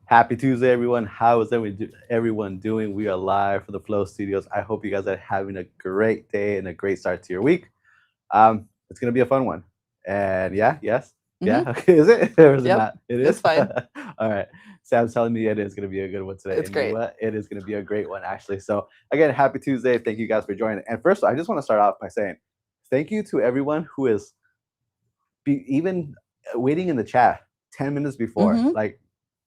Happy Tuesday, everyone. How is everyone doing? We are live from the Flow Studios. I hope you guys are having a great day and a great start to your week. It's gonna be a fun one. And yeah. Hmm. Okay, is it or is it Yep, not? It it's is. fine. All right. Sam's telling me it is gonna be a good one today, It's and you know great. what? It is gonna be a great one actually. So again, happy Tuesday. Thank you guys for joining. And first, of all, I just want to start off by saying thank you to everyone who is even waiting in the chat 10 minutes before. Hmm. Like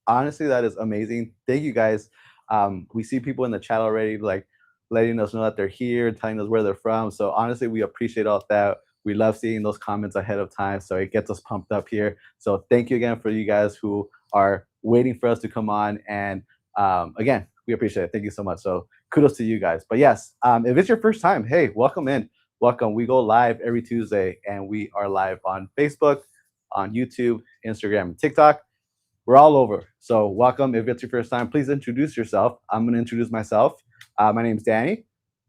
honestly, that is amazing. Thank you guys. We see people in the chat already, like letting us know that they're here, telling us where they're from. So honestly, we appreciate all that. We love seeing those comments ahead of time, so it gets us pumped up here. So thank you again for you guys who are waiting for us to come on. And again, we appreciate it. Thank you so much. So kudos to you guys. But yes, if it's your first time, hey, welcome in. Welcome. We go live every Tuesday, and we are live on Facebook, on YouTube, Instagram, and TikTok. We're all over. So welcome. If it's your first time, please introduce yourself. I'm going to introduce myself. My name's Danny.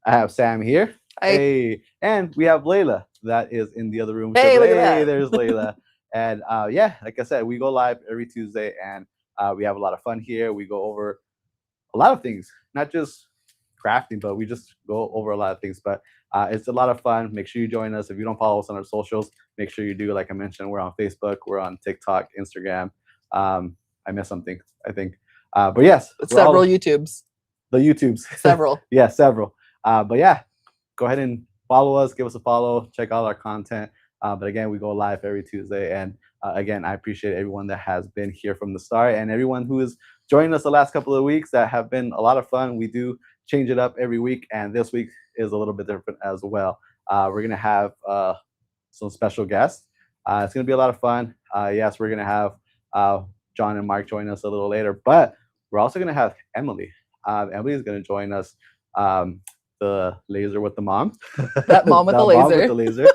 I have Sam here. I Hey, and we have Layla that is in the other room. Hey, look at Hey, that. there's Layla. And yeah, like I said, we go live every Tuesday, and we have a lot of fun here. We go over a lot of things, not just crafting, but we just go over a lot of things. But it's a lot of fun. Make sure you join us. If you don't follow us on our socials, make sure you do. Like I mentioned, we're on Facebook, we're on TikTok, Instagram. I missed something, I think. But yes, we're Several all YouTubes. the YouTubes. Several. Yeah, several. But yeah, go ahead and follow us, give us a follow, check out our content. But again, we go live every Tuesday. And again, I appreciate everyone that has been here from the start and everyone who is joining us the last couple of weeks that have been a lot of fun. We do change it up every week, and this week is a little bit different as well. We're going to have some special guests. It's going to be a lot of fun. Yes, we're going to have John and Mark join us a little later, but we're also going to have Emily. Emily is going to join us, the laser with the mom, That mom with the the mom with laser. the laser.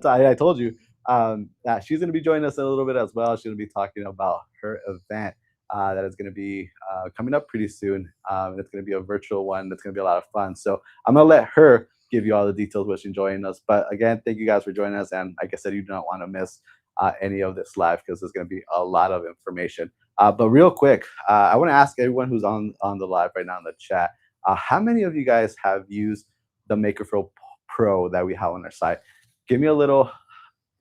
So I told you that she's going to be joining us in a little bit as well. She's going to be talking about her event that is going to be coming up pretty soon. It's going to be a virtual one. That's going to be a lot of fun. So I'm going to let her give you all the details while she's joining us. But again, thank you guys for joining us. And like I said, you do not want to miss any of this live because there's going to be a lot of information. But real quick, I want to ask everyone who's on the live right now in the chat, how many of you guys have used the MakerFlo Pro that we have on our site? Give me a little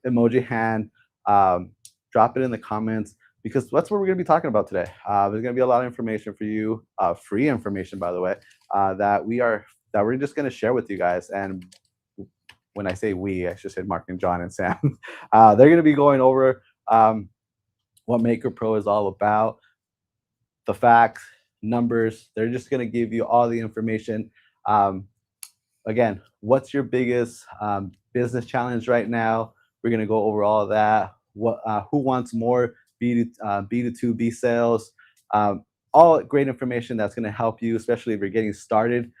emoji hand. Drop it in the comments because that's what we're going to be talking about today. There's going to be a lot of information for you, free information, by the way, that we're just going to share with you guys. And when I say we, I should say Mark and John and Sam. They're going to be going over what Maker Pro is all about, the facts, numbers. They're just going to give you all the information. Um, Again, what's your biggest business challenge right now? We're going to go over all of that. Who wants more B2B sales? All great information that's going to help you, especially if you're getting started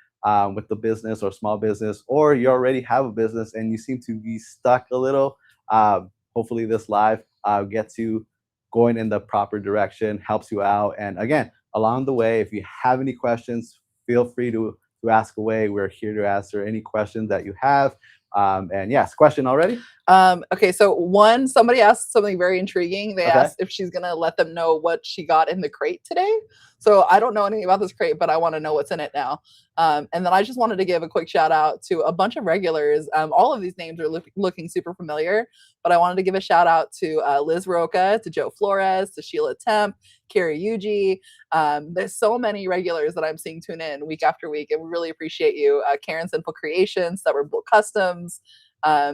with the business or small business, or you already have a business and you seem to be stuck a little. Hopefully, this live gets you going in the proper direction, helps you out. And again, along the way, if you have any questions, feel free to ask away. We're here to answer any questions that you have. And yes, question already? Okay, so somebody asked something very intriguing. They Okay. asked if she's gonna let them know what she got in the crate today. So I don't know anything about this crate, but I want to know what's in it now. And then I just wanted to give a quick shout out to a bunch of regulars. All of these names are looking super familiar, but I wanted to give a shout out to Liz Roca, to Joe Flores, to Sheila Temp, Carrie Yuji. There's so many regulars that I'm seeing tune in week after week, and we really appreciate you. Karen Simple Creations, that were Book Customs. I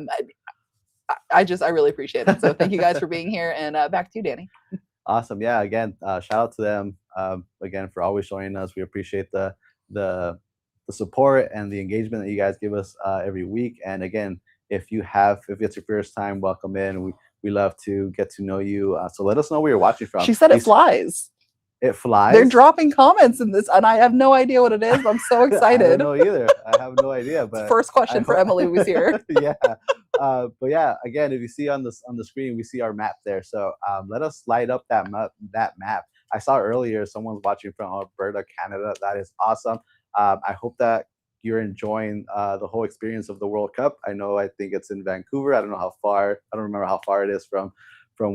really appreciate it. So thank you guys for being here, and back to you, Danny. Awesome. Yeah. Again, shout out to them again for always joining us. We appreciate the support and the engagement that you guys give us every week. And again, if it's your first time, welcome in. We love to get to know you. So let us know where you're watching from. She said it flies. It flies. They're dropping comments in this, and I have no idea what it is. I'm so excited. I don't know either. I have no idea. But first question for Emily was here. Yeah. But yeah, again, if you see on the screen, we see our map there. So let us light up that map. I saw earlier someone's watching from Alberta, Canada. That is awesome. I hope that you're enjoying the whole experience of the World Cup. I think it's in Vancouver. I don't remember how far it is from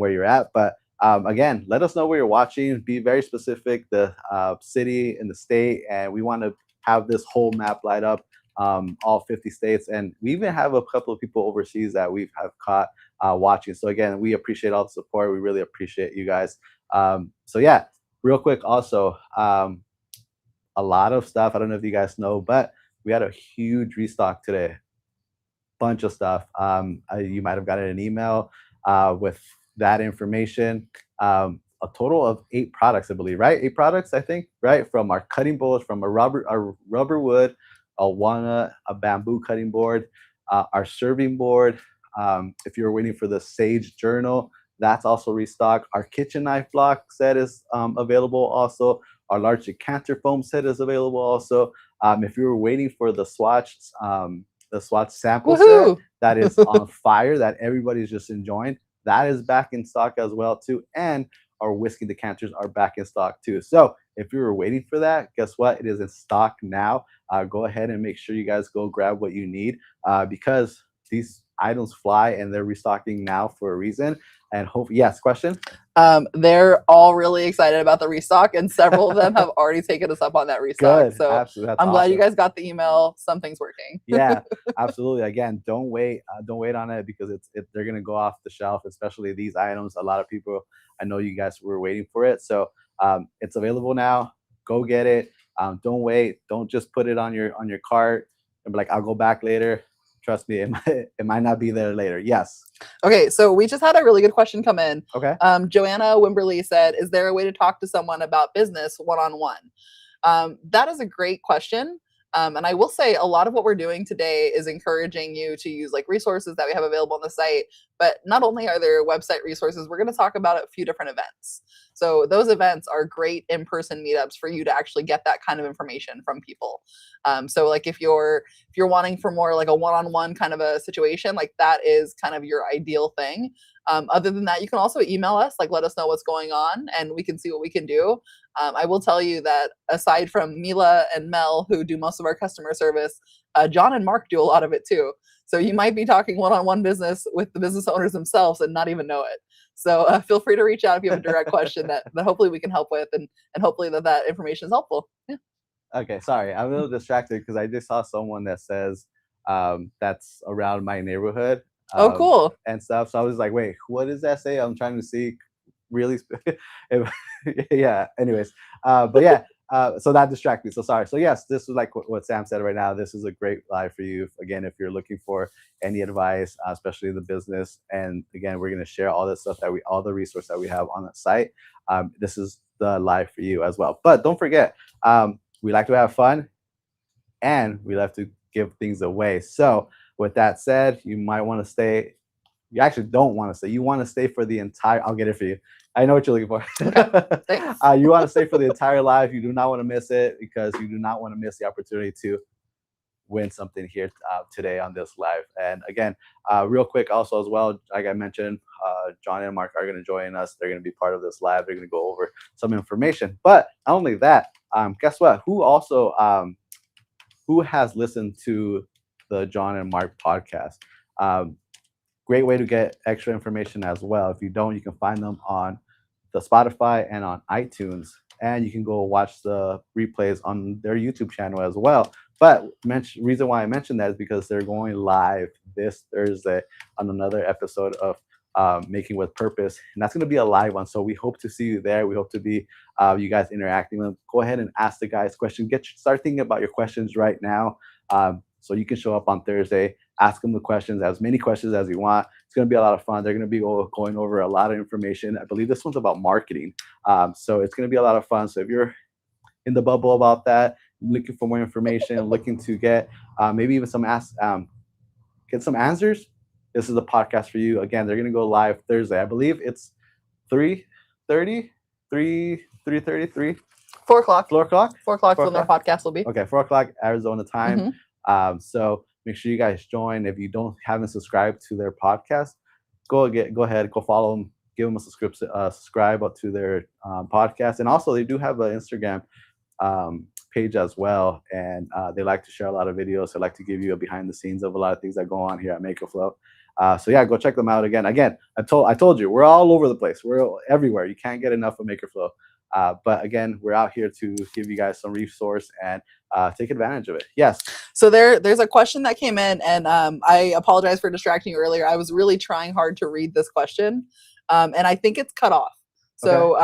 where you're at, but Again, let us know where you're watching. Be very specific, the city and the state, and we want to have this whole map light up, all 50 states. And we even have a couple of people overseas that we've have caught watching. So again, we appreciate all the support. We really appreciate you guys. So yeah, real quick, also a lot of stuff. I don't know if you guys know, but we had a huge restock today. Bunch of stuff. You might have gotten an email with that information. A total of 8 products, I believe, right? 8 products, I think, right? From our cutting boards, from a rubber wood, a walnut, a bamboo cutting board, our serving board. If you're waiting for the Sage Journal, that's also restocked. Our kitchen knife block set is available also. Our large decanter foam set is available also. If you were waiting for the Swatch sample Woohoo! set that is on fire, that everybody's just enjoying, that is back in stock as well too. And our whiskey decanters are back in stock too. So if you were waiting for that, guess what? It is in stock now. Go ahead and make sure you guys go grab what you need because these items fly and they're restocking now for a reason. And hope, yes, question? They're all really excited about the restock, and several of them have already taken us up on that restock. Good. So Absolutely. That's I'm glad awesome. you guys got the email. Something's working. Yeah, absolutely. Again, don't wait on it because they're gonna go off the shelf, especially these items. A lot of people, I know you guys were waiting for it, so it's available now. Go get it. Don't wait. Don't just put it on your cart and be like, I'll go back later. Trust me, it might not be there later. Yes. Okay, so we just had a really good question come in. Okay. Joanna Wimberly said, "Is there a way to talk to someone about business one-on-one?" That is a great question. And I will say a lot of what we're doing today is encouraging you to use like resources that we have available on the site. But not only are there website resources, we're going to talk about a few different events. So those events are great in-person meetups for you to actually get that kind of information from people. So like if you're wanting for more like a one-on-one kind of a situation, like that is kind of your ideal thing. Other than that, you can also email us, like let us know what's going on and we can see what we can do. I will tell you that aside from Mila and Mel, who do most of our customer service, John and Mark do a lot of it too. So you might be talking one-on-one business with the business owners themselves and not even know it. So feel free to reach out if you have a direct question that hopefully we can help with, and hopefully that information is helpful. Yeah. Okay, sorry, I'm a little distracted because I just saw someone that says that's around my neighborhood Oh, cool. and stuff. So I was like, wait, what does that say? I'm trying to see really. Yeah. Anyways, but yeah. So that distracted me. So sorry. So yes, this is like what Sam said right now. This is a great live for you. Again, if you're looking for any advice, especially in the business, and again, we're going to share all the stuff all the resources that we have on the site. This is the live for you as well. But don't forget, we like to have fun and we like to give things away. So with that said, you might want to stay. You actually don't want to stay. You want to stay for the entire. I'll get it for you. I know what you're looking for. Okay, thanks. You want to stay for the entire live. You do not want to miss it because you do not want to miss the opportunity to win something here today on this live. And again, real quick also as well, like I mentioned, John and Mark are going to join us. They're going to be part of this live. They're going to go over some information. But not only that, guess what? Who has listened to the John and Mark podcast? Great way to get extra information as well. If you don't, you can find them on the Spotify and on iTunes, and you can go watch the replays on their YouTube channel as well. But reason why I mentioned that is because they're going live this Thursday on another episode of Making with Purpose, and that's going to be a live one. So we hope to see you there. We hope to be you guys interacting with them. Go ahead and ask the guys questions. Start thinking about your questions right now, so you can show up on Thursday. Ask them the questions, as many questions as you want. It's going to be a lot of fun. They're going to be going over a lot of information. I believe this one's about marketing, so it's going to be a lot of fun. So if you're in the bubble about that, looking for more information, looking to get maybe even get some answers, this is the podcast for you. Again, they're going to go live Thursday. I believe it's 3:30, 3:33. 4 o'clock. 4 o'clock? 4 o'clock when their podcast will be. Okay, 4 o'clock Arizona time. So make sure you guys join. If you haven't subscribed to their podcast, go ahead, go follow them, give them a subscribe to their podcast. And also they do have an Instagram page as well, and they like to share a lot of videos. They like to give you a behind the scenes of a lot of things that go on here at MakerFlo. So yeah, go check them out again. I told you, we're all over the place. We're everywhere. You can't get enough of MakerFlo. But again, we're out here to give you guys some resource and take advantage of it. Yes. So there's a question that came in, and I apologize for distracting you earlier. I was really trying hard to read this question, and I think it's cut off. So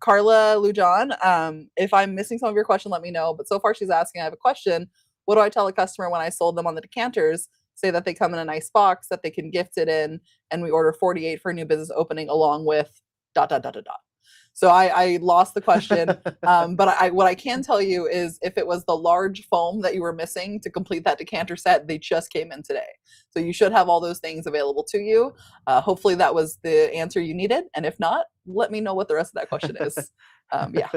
Carla Lujan, if I'm missing some of your question, let me know. But so far, she's asking, I have a question. What do I tell a customer when I sold them on the decanters? Say that they come in a nice box that they can gift it in, and we order 48 for a new business opening along with ... So I lost the question, but what I can tell you is if it was the large foam that you were missing to complete that decanter set, they just came in today. So you should have all those things available to you. Hopefully that was the answer you needed. And if not, let me know what the rest of that question is. Yeah.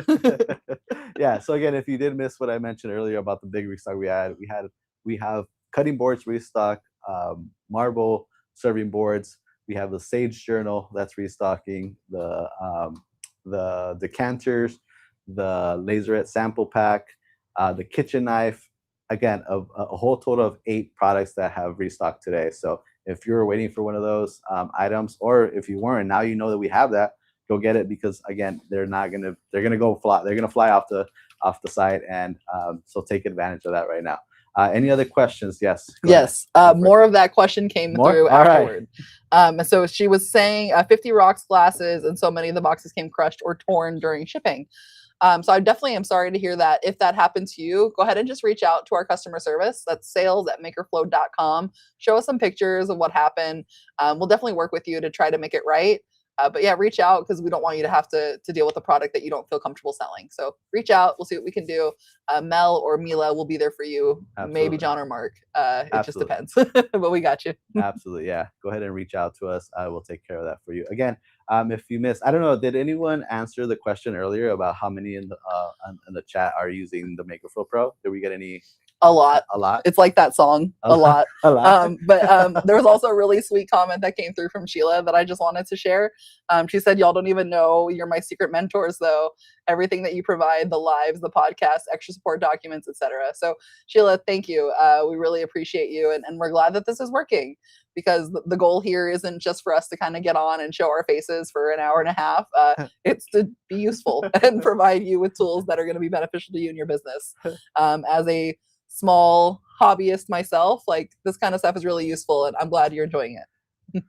Yeah. So again, if you did miss what I mentioned earlier about the big restock we have cutting boards restock, marble serving boards. We have the Sage journal that's restocking, the decanters, the laserette sample pack, the kitchen knife. Again, a whole total of 8 products that have restocked today. So if you're waiting for one of those items, or if you weren't, now you know that we have that, go get it, because again, they're gonna fly off the site, and so take advantage of that right now. Any other questions? Yes. Yes. More of that question came through afterward. Right. So she was saying 50 rocks glasses, and so many of the boxes came crushed or torn during shipping. So I definitely am sorry to hear that. If that happened to you, go ahead and just reach out to our customer service. That's sales@makerflo.com. Show us some pictures of what happened. We'll definitely work with you to try to make it right. But yeah, reach out, because we don't want you to have to deal with a product that you don't feel comfortable selling. So reach out. We'll see what we can do. Mel or Mila will be there for you. Absolutely. Maybe John or Mark. It just depends. But we got you. Absolutely. Yeah. Go ahead and reach out to us. I will take care of that for you. Again, if you missed, I don't know, did anyone answer the question earlier about how many in the chat are using the MakerFlo Pro? Did we get any? A lot. A lot. It's like that song, a lot. A lot. But there was also a really sweet comment that came through from Sheila that I just wanted to share. She said, y'all don't even know you're my secret mentors, though. Everything that you provide, the lives, the podcast, extra support documents, etc. So Sheila, thank you. We really appreciate you. And we're glad that this is working, because the goal here isn't just for us to kind of get on and show our faces for an hour and a half. It's to be useful and provide you with tools that are going to be beneficial to you and your business. As a small hobbyist myself, like, this kind of stuff is really useful, and I'm glad you're enjoying it.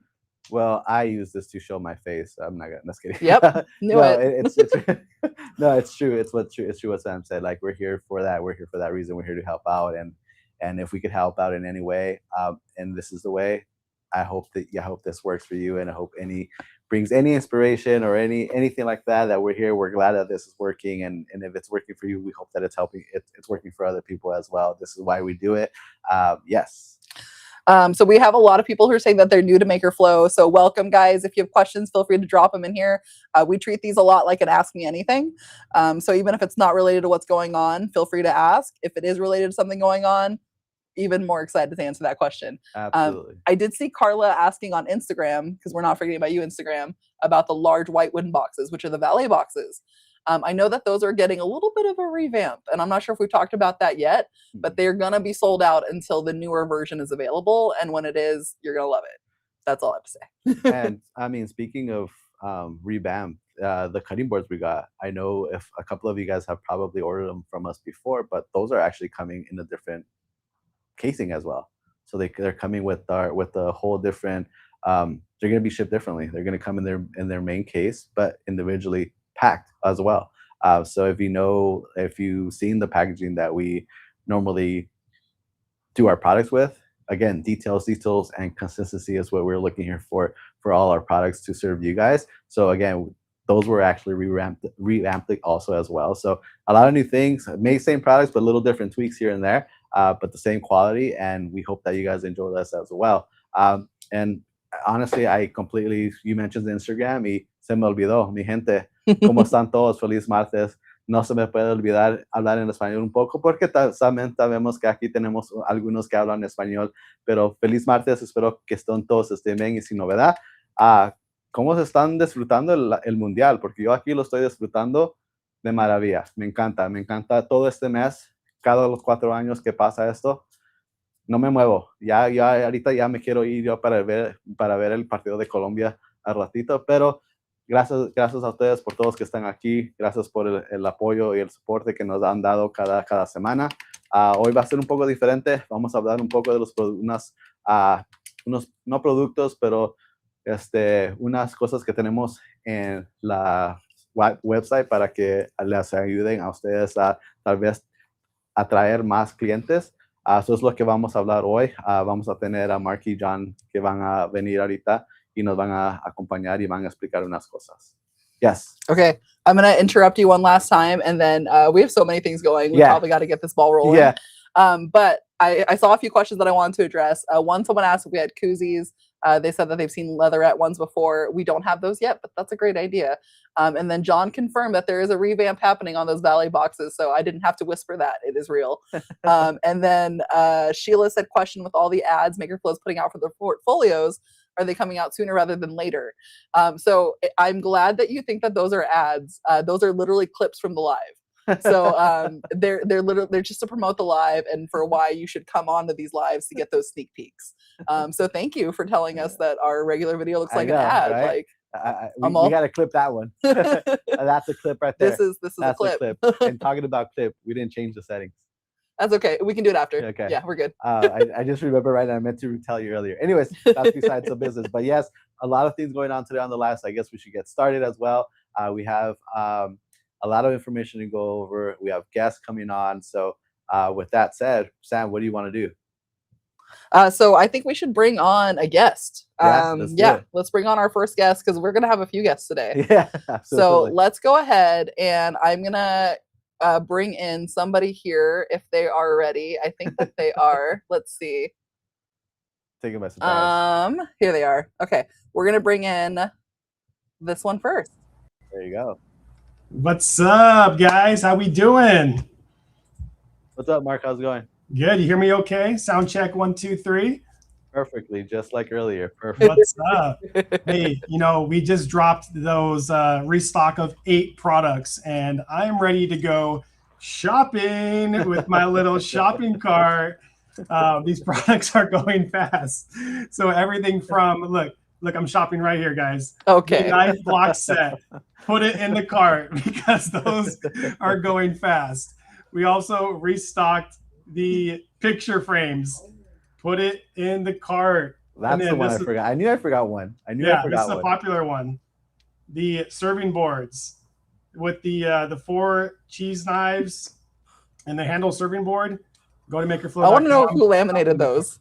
Well, I use this to show my face. I'm not gonna. Just kidding. Yep. It's no, it's true. It's true what Sam said. Like, we're here for that. We're here for that reason. We're here to help out, and if we could help out in any way, and this is the way. I hope this works for you, and I hope brings any inspiration or anything like that we're here. We're glad that this is working, and if it's working for you, we hope that it's helping. It's working for other people as well. This is why we do it. Yes. So we have a lot of people who are saying that they're new to MakerFlo. So welcome, guys. If you have questions, feel free to drop them in here. We treat these a lot like an Ask Me Anything. So even if it's not related to what's going on, feel free to ask. If it is related to something going on, even more excited to answer that question. Absolutely. I did see Carla asking on Instagram, because we're not forgetting about you, Instagram, about the large white wooden boxes, which are the valet boxes. I know that those are getting a little bit of a revamp, and I'm not sure if we've talked about that yet, but they're going to be sold out until the newer version is available. And when it is, you're going to love it. That's all I have to say. And I mean, speaking of revamp, the cutting boards we got, I know if a couple of you guys have probably ordered them from us before, but those are actually coming in a different casing as well. So they're coming with the whole different. They're going to be shipped differently. They're going to come in their main case, but individually packed as well. So if you've seen the packaging that we normally do our products with, again, details, and consistency is what we're looking here for all our products to serve you guys. So again, those were actually revamped also as well. So a lot of new things, same products, but little different tweaks here and there, but the same quality. And we hope that you guys enjoy this as well. And honestly, you mentioned Instagram y se me olvidó, mi gente. ¿Cómo están todos? Feliz martes. No se me puede olvidar hablar en español un poco, porque también sabemos que aquí tenemos algunos que hablan español, pero feliz martes, espero que todos estén bien y sin novedad. ¿Cómo se están disfrutando el mundial? Porque yo aquí lo estoy disfrutando de maravilla. Me encanta todo este mes, cada los 4 años que pasa esto. no me muevo. Ya ahorita ya me quiero ir yo para ver el partido de Colombia al ratito, pero gracias a ustedes por todos que están aquí. Gracias por el apoyo y el soporte que nos han dado cada semana. Hoy va a ser un poco diferente. Vamos a hablar un poco de unos, no productos, pero unas cosas que tenemos en la website para que les ayuden a ustedes a tal vez atraer más clientes. Eso es lo que vamos a hablar hoy. Vamos a tener a Mark y John que van a venir ahorita y nos van a acompañar y van a explicar unas cosas. Yes. Okay. I'm going to interrupt you one last time, and then we have so many things going. We probably got to get this ball rolling. Yeah. But I saw a few questions that I wanted to address. One, someone asked if we had koozies. They said that they've seen leatherette ones before. We don't have those yet, but that's a great idea. And then John confirmed that there is a revamp happening on those Valley boxes, so I didn't have to whisper that. It is real. And then Sheila said, question with all the ads MakerFlo is putting out for their portfolios, are they coming out sooner rather than later? So I'm glad that you think that those are ads. Those are literally clips from the live. So they're just to promote the live and for why you should come on to these lives to get those sneak peeks. So thank you for telling us that our regular video looks like an ad. Right? Like we got to clip that one. That's a clip right there. This is a clip. And talking about clip, we didn't change the settings. That's okay. We can do it after. Okay. Yeah, we're good. I just remember right now. I meant to tell you earlier. Anyways, that's besides the business. But yes, a lot of things going on today on the live. So I guess we should get started as well. We have a lot of information to go over. We have guests coming on. So with that said, Sam, what do you want to do? So I think we should bring on a guest. Let's bring on our first guest because we're going to have a few guests today. Yeah, absolutely. So let's go ahead and I'm going to bring in somebody here if they are ready. I think that they are. Let's see. Take them by surprise. Here they are. Okay. We're going to bring in this one first. There you go. What's up, guys? How we doing? What's up, Mark? How's it going? Good. You hear me okay? Sound check 1, 2, 3. Perfectly, just like earlier. Perfect. What's up? Hey, we just dropped those restock of 8 products, and I'm ready to go shopping with my little shopping cart. These products are going fast. So everything from look, I'm shopping right here, guys. Okay. The knife block set. Put it in the cart because those are going fast. We also restocked the picture frames. Put it in the cart. That's the one I forgot. I knew I forgot one. I forgot this is a popular one. The serving boards with the 4 cheese knives and the handle serving board. Go to MakerFlo. I want to know who laminated those.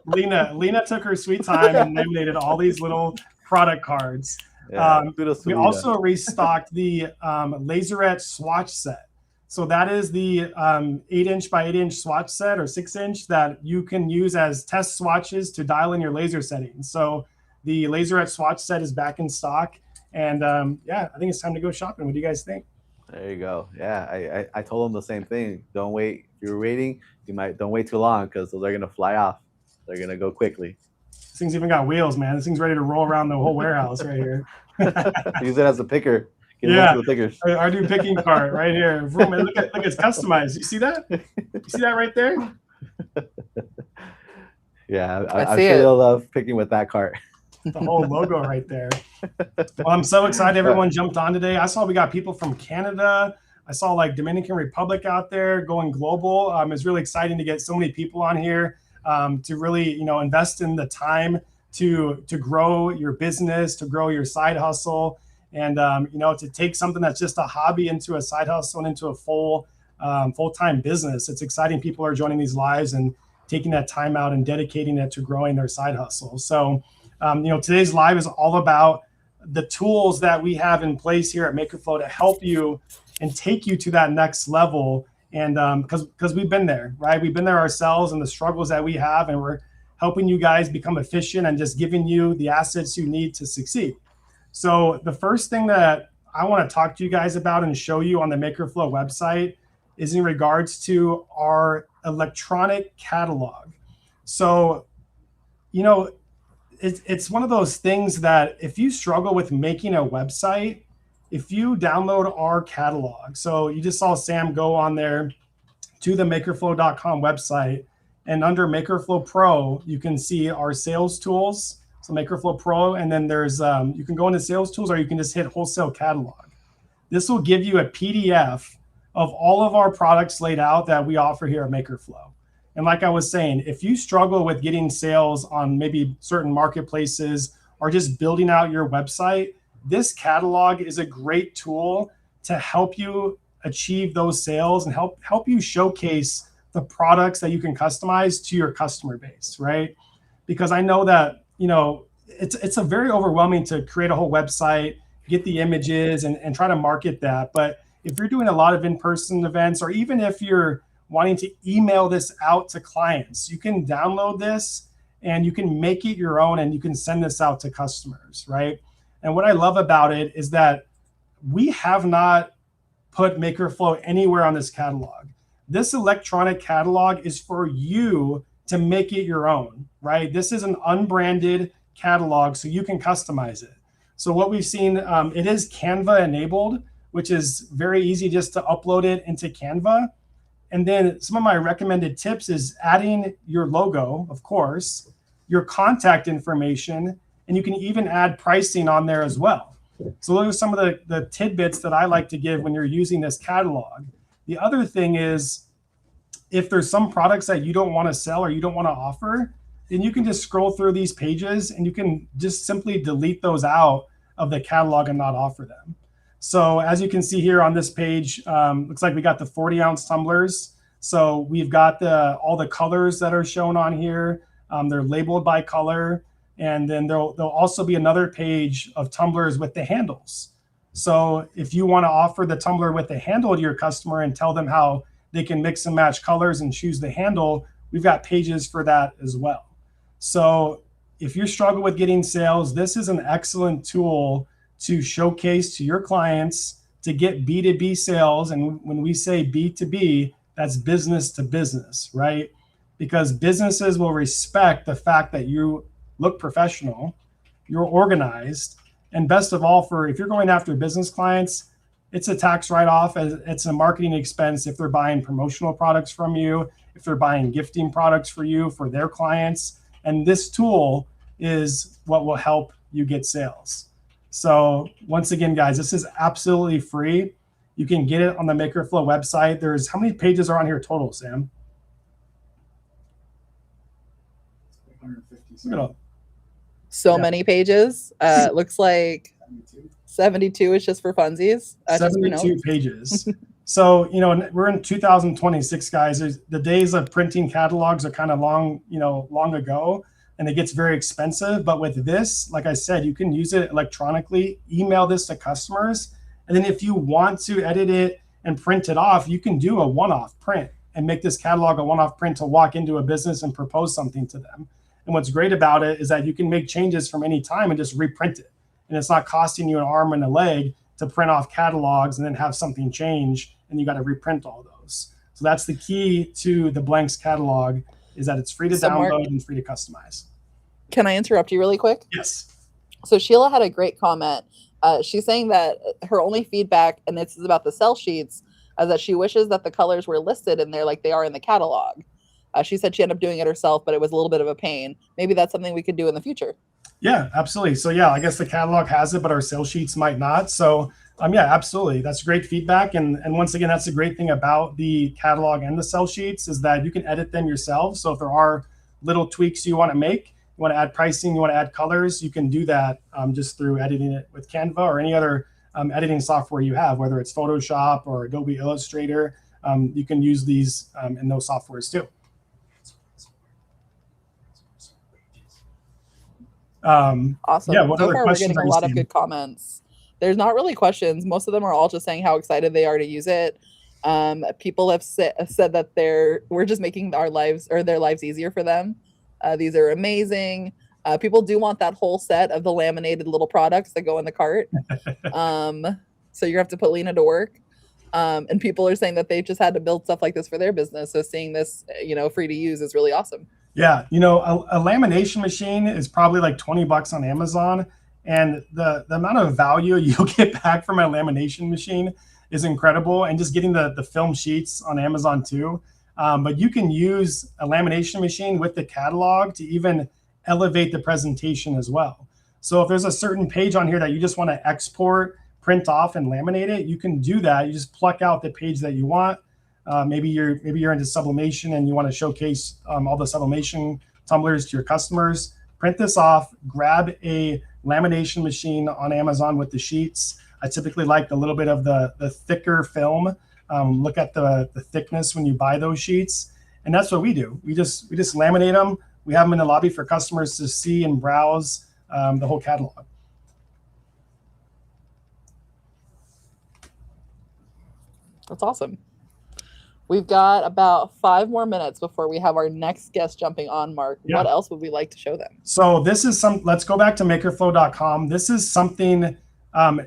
Lena took her sweet time and laminated all these little product cards. Yeah, we also restocked the laserette swatch set. So that is the 8-inch by 8-inch swatch set or 6-inch that you can use as test swatches to dial in your laser settings. So the laserette swatch set is back in stock. And I think it's time to go shopping. What do you guys think? There you go. Yeah, I told them the same thing. Don't wait. If you're waiting, don't wait too long because those are going to fly off. They're going to go quickly. This thing's even got wheels, man. This thing's ready to roll around the whole warehouse right here. Use it as a picker. Our new picking cart right here. Look, it's customized. You see that? You see that right there? Yeah, I'm sure you'll love picking with that cart. The whole logo right there. Well, I'm so excited everyone jumped on today. I saw we got people from Canada. I saw like Dominican Republic out there going global. It's really exciting to get so many people on here to really, invest in the time to grow your business, to grow your side hustle. And, to take something that's just a hobby into a side hustle and into a full-time business. It's exciting. People are joining these lives and taking that time out and dedicating it to growing their side hustle. So, today's live is all about the tools that we have in place here at MakerFlo to help you and take you to that next level. And because we've been there, right? We've been there ourselves and the struggles that we have, and we're helping you guys become efficient and just giving you the assets you need to succeed. So the first thing that I want to talk to you guys about and show you on the MakerFlo website is in regards to our electronic catalog. So, it's one of those things that if you struggle with making a website, if you download our catalog, so you just saw Sam go on there to the makerflo.com website And under MakerFlo Pro, you can see our sales tools. So MakerFlo Pro, and then there's you can go into sales tools, or you can just hit wholesale catalog. This will give you a PDF of all of our products laid out that we offer here at MakerFlo. And like I was saying, if you struggle with getting sales on maybe certain marketplaces or just building out your website, this catalog is a great tool to help you achieve those sales and help you showcase the products that you can customize to your customer base, right? Because I know that, it's a very overwhelming to create a whole website, get the images and try to market that. But if you're doing a lot of in-person events, or even if you're wanting to email this out to clients, you can download this and you can make it your own and you can send this out to customers, right? And what I love about it is that we have not put MakerFlo anywhere on this catalog. This electronic catalog is for you to make it your own, right? This is an unbranded catalog, so you can customize it. So what we've seen, it is Canva enabled, which is very easy just to upload it into Canva. And then some of my recommended tips is adding your logo, of course, your contact information, and you can even add pricing on there as well. So those are some of the tidbits that I like to give when you're using this catalog. The other thing is, if there's some products that you don't want to sell or you don't want to offer, then you can just scroll through these pages and you can just simply delete those out of the catalog and not offer them. So as you can see here on this page, looks like we got the 40-ounce tumblers. So we've got all the colors that are shown on here. They're labeled by color. And then there'll also be another page of tumblers with the handles. So if you want to offer the tumbler with the handle to your customer and tell them how they can mix and match colors and choose the handle, we've got pages for that as well. So if you struggle with getting sales, this is an excellent tool to showcase to your clients to get B2B sales. And when we say B2B, that's business to business, right? Because businesses will respect the fact that you look professional, you're organized, and best of all, if you're going after business clients, it's a tax write-off. It's a marketing expense if they're buying promotional products from you, if they're buying gifting products for you, for their clients. And this tool is what will help you get sales. So once again, guys, this is absolutely free. You can get it on the MakerFlo website. How many pages are on here total, Sam? 150. So many pages. Looks like 72 is just for funsies. 72 pages. So, we're in 2026, guys. The days of printing catalogs are kind of long ago, and it gets very expensive. But with this, like I said, you can use it electronically, email this to customers. And then if you want to edit it and print it off, you can do a one-off print and make this catalog a one-off print to walk into a business and propose something to them. And what's great about it is that you can make changes from any time and just reprint it. And it's not costing you an arm and a leg to print off catalogs and then have something change and you got to reprint all those. So that's the key to the Blanks catalog, is that it's free to download and free to customize. Can I interrupt you really quick? Yes. So Sheila had a great comment. She's saying that her only feedback, and this is about the sell sheets, is that she wishes that the colors were listed in there like they are in the catalog. She said she ended up doing it herself, but it was a little bit of a pain. Maybe that's something we could do in the future. Yeah, absolutely. So yeah, I guess the catalog has it, but our sales sheets might not. So yeah, absolutely. That's great feedback. And once again, that's the great thing about the catalog and the sell sheets, is that you can edit them yourself. So if there are little tweaks you want to make, you want to add pricing, you want to add colors, you can do that just through editing it with Canva or any other editing software you have, whether it's Photoshop or Adobe Illustrator. You can use these in those softwares too. Awesome. Yeah, what so other far, we're questions getting are a you lot of seeing? good comments. There's not really questions. Most of them are all just saying how excited they are to use it. People have said that we're just making our lives, or their lives, easier for them. These are amazing. People do want that whole set of the laminated little products that go in the cart. So you have to put Lena to work. And people are saying that they've just had to build stuff like this for their business. So seeing this, free to use is really awesome. Yeah, a lamination machine is probably like $20 on Amazon, and the amount of value you'll get back from a lamination machine is incredible. And just getting the film sheets on Amazon too, But you can use a lamination machine with the catalog to even elevate the presentation as well. So if there's a certain page on here that you just want to export, print off, and laminate it, you can do that. You just pluck out the page that you want. Maybe you're into sublimation and you want to showcase all the sublimation tumblers to your customers. Print this off, grab a lamination machine on Amazon with the sheets. I typically like a little bit of the thicker film. Look at the thickness when you buy those sheets. And that's what we do. We just laminate them. We have them in the lobby for customers to see and browse the whole catalog. That's awesome. We've got about 5 more minutes before we have our next guest jumping on, Mark. Yeah. What else would we like to show them? So this is let's go back to MakerFlo.com. This is something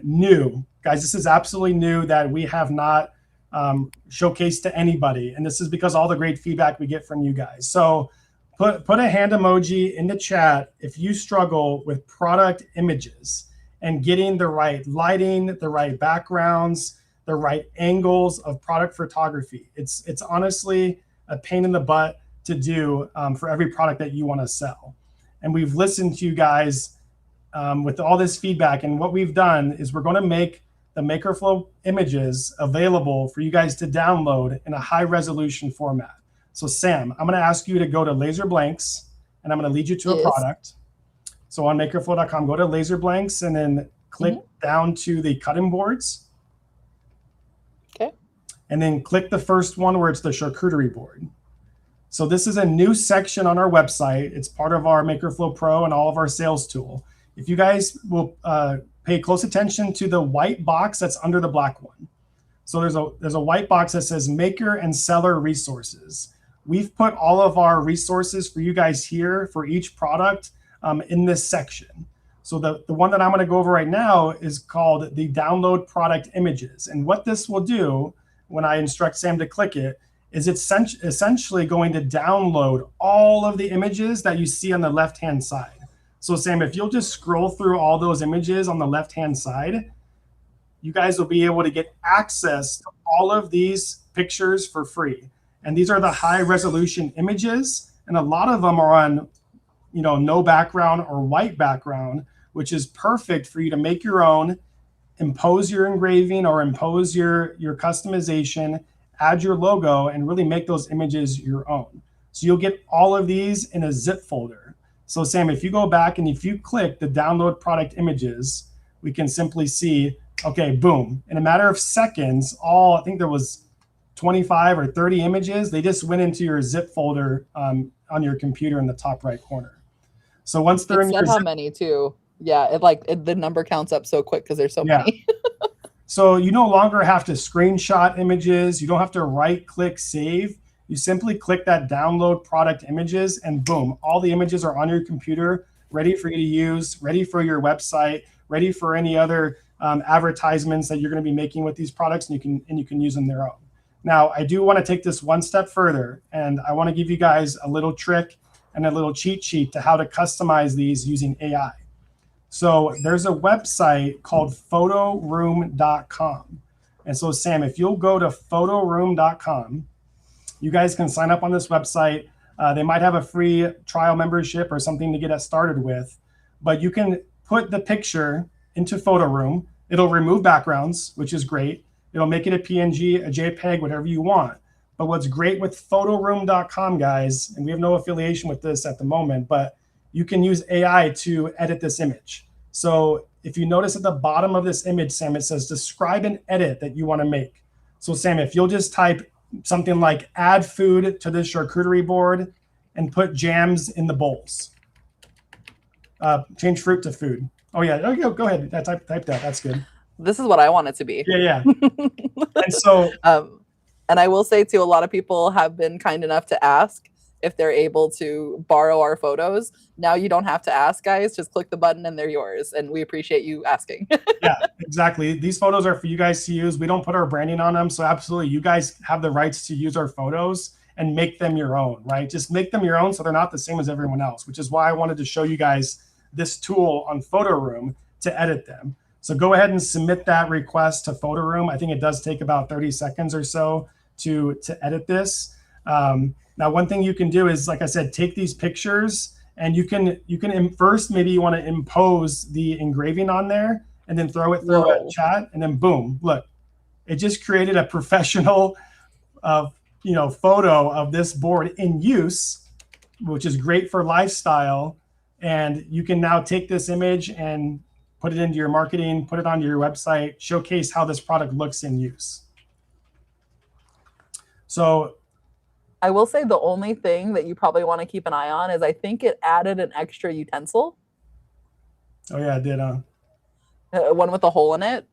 new. Guys, this is absolutely new that we have not showcased to anybody. And this is because all the great feedback we get from you guys. So put a hand emoji in the chat if you struggle with product images and getting the right lighting, the right backgrounds, the right angles of product photography. It's honestly a pain in the butt to do for every product that you want to sell. And we've listened to you guys with all this feedback. And what we've done is we're going to make the MakerFlo images available for you guys to download in a high resolution format. So Sam, I'm going to ask you to go to Laser Blanks and I'm going to lead you to a product. So on MakerFlo.com, go to Laser Blanks and then click down to the cutting boards. And then click the first one where it's the charcuterie board. So this is a new section on our website. It's part of our MakerFlo Pro and all of our sales tool. If you guys will pay close attention to the white box that's under the black one. So there's a white box that says Maker and Seller Resources. We've put all of our resources for you guys here for each product in this section. So the one that I'm going to go over right now is called the Download Product Images. And what this will do when I instruct Sam to click it, is it's essentially going to download all of the images that you see on the left-hand side. So Sam, if you'll just scroll through all those images on the left-hand side, you guys will be able to get access to all of these pictures for free. And these are the high-resolution images, and a lot of them are on, no background or white background, which is perfect for you to make your own, impose your engraving or impose your customization, add your logo, and really make those images your own. So you'll get all of these in a zip folder. So Sam, if you go back and if you click the download product images, we can simply see, okay, boom. In a matter of seconds, I think there was 25 or 30 images. They just went into your zip folder on your computer in the top right corner. So once they're in your how many too. Yeah, the number counts up so quick because there's so many. So you no longer have to screenshot images. You don't have to right-click save. You simply click that download product images and boom, all the images are on your computer, ready for you to use, ready for your website, ready for any other advertisements that you're going to be making with these products, and you can use them their own. Now, I do want to take this one step further, and I want to give you guys a little trick and a little cheat sheet to how to customize these using AI. So there's a website called photoroom.com. And so Sam, if you'll go to photoroom.com, you guys can sign up on this website. They might have a free trial membership or something to get us started with, but you can put the picture into Photoroom. It'll remove backgrounds, which is great. It'll make it a PNG, a JPEG, whatever you want. But what's great with photoroom.com, guys, and we have no affiliation with this at the moment, but you can use AI to edit this image. So if you notice at the bottom of this image, Sam, it says describe an edit that you want to make. So Sam, if you'll just type something like add food to this charcuterie board and put jams in the bowls. Change fruit to food. Oh yeah, go ahead. Type that. That's good. This is what I want it to be. Yeah. And so, and I will say too, a lot of people have been kind enough to ask if they're able to borrow our photos. Now you don't have to ask, guys. Just click the button and they're yours. And we appreciate you asking. Yeah, exactly. These photos are for you guys to use. We don't put our branding on them. So absolutely, you guys have the rights to use our photos and make them your own, right? Just make them your own so they're not the same as everyone else, which is why I wanted to show you guys this tool on Photoroom to edit them. So go ahead and submit that request to Photoroom. I think it does take about 30 seconds or so to edit this. Now, one thing you can do is, like I said, take these pictures, and you can first, maybe you want to impose the engraving on there and then throw it through a chat, and then boom, look, it just created a professional photo of this board in use, which is great for lifestyle. And you can now take this image and put it into your marketing, put it onto your website, showcase how this product looks in use. So I will say the only thing that you probably want to keep an eye on is I think it added an extra utensil. Oh yeah, it did. One with a hole in it.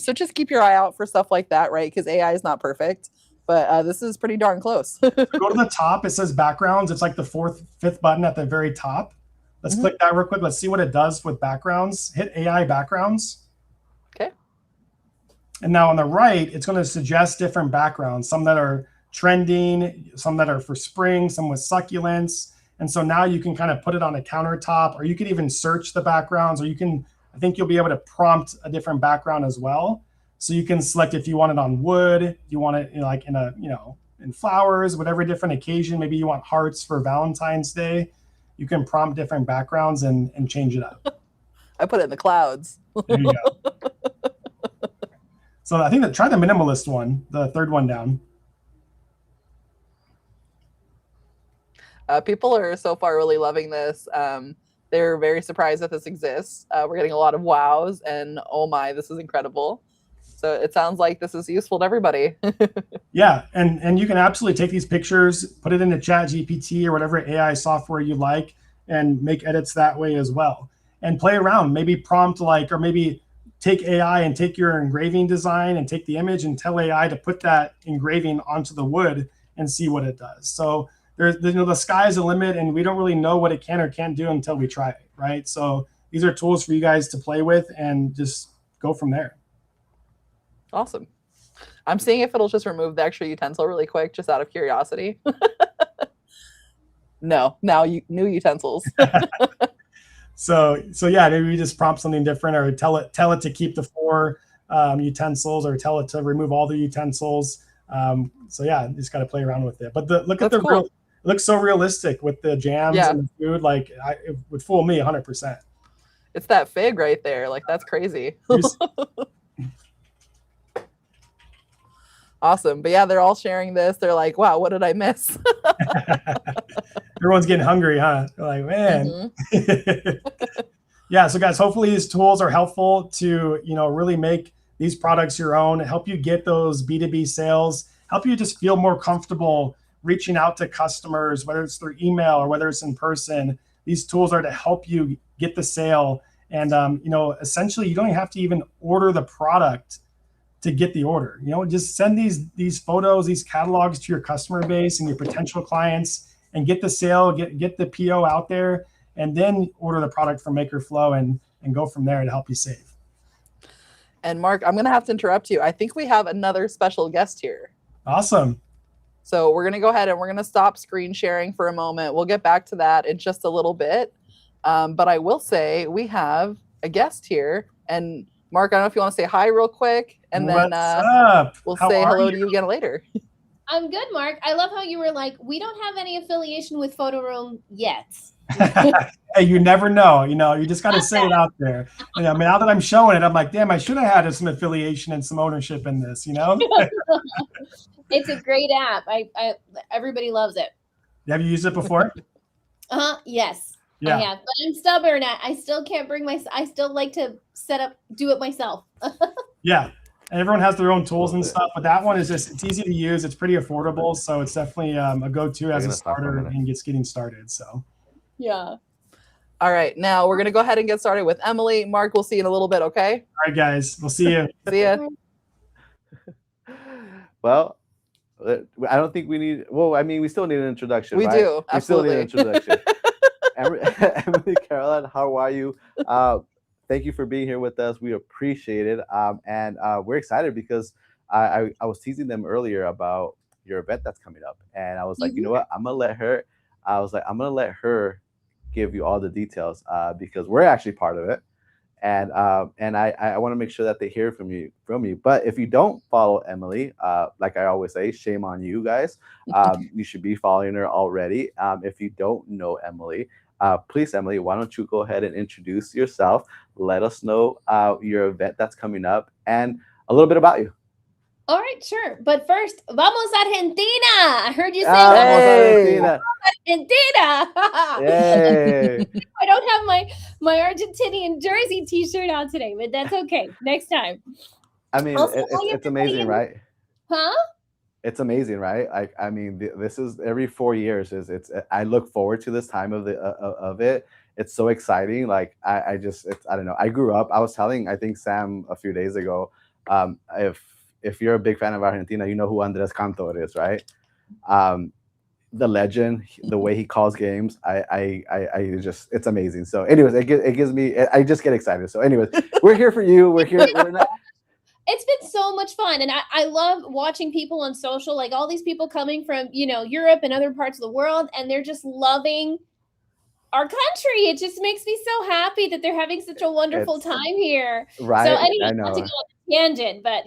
So just keep your eye out for stuff like that, right? Because AI is not perfect, but this is pretty darn close. Go to the top. It says backgrounds. It's like the fifth button at the very top. Let's click that real quick. Let's see what it does with backgrounds. Hit AI backgrounds. Okay. And now on the right, it's going to suggest different backgrounds, some that are trending, some that are for spring, some with succulents. And so now you can kind of put it on a countertop, or you can even search the backgrounds, or I think you'll be able to prompt a different background as well. So you can select if you want it on wood, you want it like in flowers, whatever different occasion. Maybe you want hearts for Valentine's Day. You can prompt different backgrounds and change it up. I put it in the clouds. There you go. So I think try the minimalist one, the third one down. People are so far really loving this. They're very surprised that this exists. We're getting a lot of wows and oh my, this is incredible. So it sounds like this is useful to everybody. Yeah, and you can absolutely take these pictures, put it into ChatGPT or whatever AI software you like, and make edits that way as well. And play around, maybe prompt or maybe take AI and take your engraving design and take the image and tell AI to put that engraving onto the wood and see what it does. So the sky is the limit, and we don't really know what it can or can't do until we try it, right? So these are tools for you guys to play with and just go from there. Awesome. I'm seeing if it'll just remove the extra utensil really quick, just out of curiosity. No, now new utensils. So yeah, maybe we just prompt something different, or tell it to keep the 4 utensils, or tell it to remove all the utensils. So yeah, you just got to play around with it. But look at the cool. It looks so realistic with the jams and the food. Like it would fool me 100%. It's that fig right there. Like that's crazy. Awesome. But yeah, they're all sharing this. They're like, wow, what did I miss? Everyone's getting hungry, huh? They're like, man. Yeah. So guys, hopefully these tools are helpful to, really make these products your own, help you get those B2B sales, help you just feel more comfortable reaching out to customers, whether it's through email or whether it's in person. These tools are to help you get the sale. And, essentially you don't have to even order the product to get the order. Just send these photos, these catalogs to your customer base and your potential clients, and get the sale, get the PO out there, and then order the product from MakerFlo and go from there to help you save. And Mark, I'm going to have to interrupt you. I think we have another special guest here. Awesome. So we're going to go ahead and we're going to stop screen sharing for a moment. We'll get back to that in just a little bit. But I will say we have a guest here, and Mark, I don't know if you want to say hi real quick, and then we'll say hello to you again later. I'm good, Mark. I love how you were like, we don't have any affiliation with Photo Room yet. Hey, you never know. You just got to say it out there. Now that I'm showing it, I'm like, damn, I should have had some affiliation and some ownership in this. It's a great app. I everybody loves it. Have you used it before? Yes. Yeah. I have, but I'm stubborn. I still can't I still like to do it myself. Yeah. And everyone has their own tools and stuff, but that one is it's easy to use. It's pretty affordable. So it's definitely a go-to as a starter and getting started. So. Yeah. All right. Now we're going to go ahead and get started with Emily. Mark, we'll see you in a little bit. Okay. All right, guys. We'll see you. See ya. Well, I don't think we need, we still need an introduction. We do. Absolutely. We still need an introduction. Emily Caroline, how are you? Thank you for being here with us. We appreciate it. And we're excited because I was teasing them earlier about your event that's coming up. And I was like, you know what? I'm going to let her give you all the details because we're actually part of it. And I want to make sure that they hear from you. But if you don't follow Emily, like I always say, shame on you guys. You should be following her already. If you don't know Emily, please, Emily, why don't you go ahead and introduce yourself? Let us know your event that's coming up and a little bit about you. All right, sure. But first, vamos Argentina. I heard you say Ah, vamos vamos, Hey. Argentina. Argentina. Yay. I don't have my Argentinian jersey T-shirt on today, but that's okay. Next time. I mean, Also, hi, it's everybody amazing, in- right? Huh? It's amazing, right? I mean, this is every 4 years. It's I look forward to this time of it. It's so exciting. Like I just I don't know. I grew up. I was telling I think Sam a few days ago. If you're a big fan of Argentina, you know who Andres Cantor is, right? Um, the legend, the way he calls games, I just it's amazing. So, anyways, it gives me I just get excited. So, anyways, we're here for you. We're here. We're not. It's been so much fun, and I love watching people on social, like all these people coming from Europe and other parts of the world, and they're just loving our country. It just makes me so happy that they're having such a wonderful It's time here. right. So anyway, I not to know. go on a tangent, but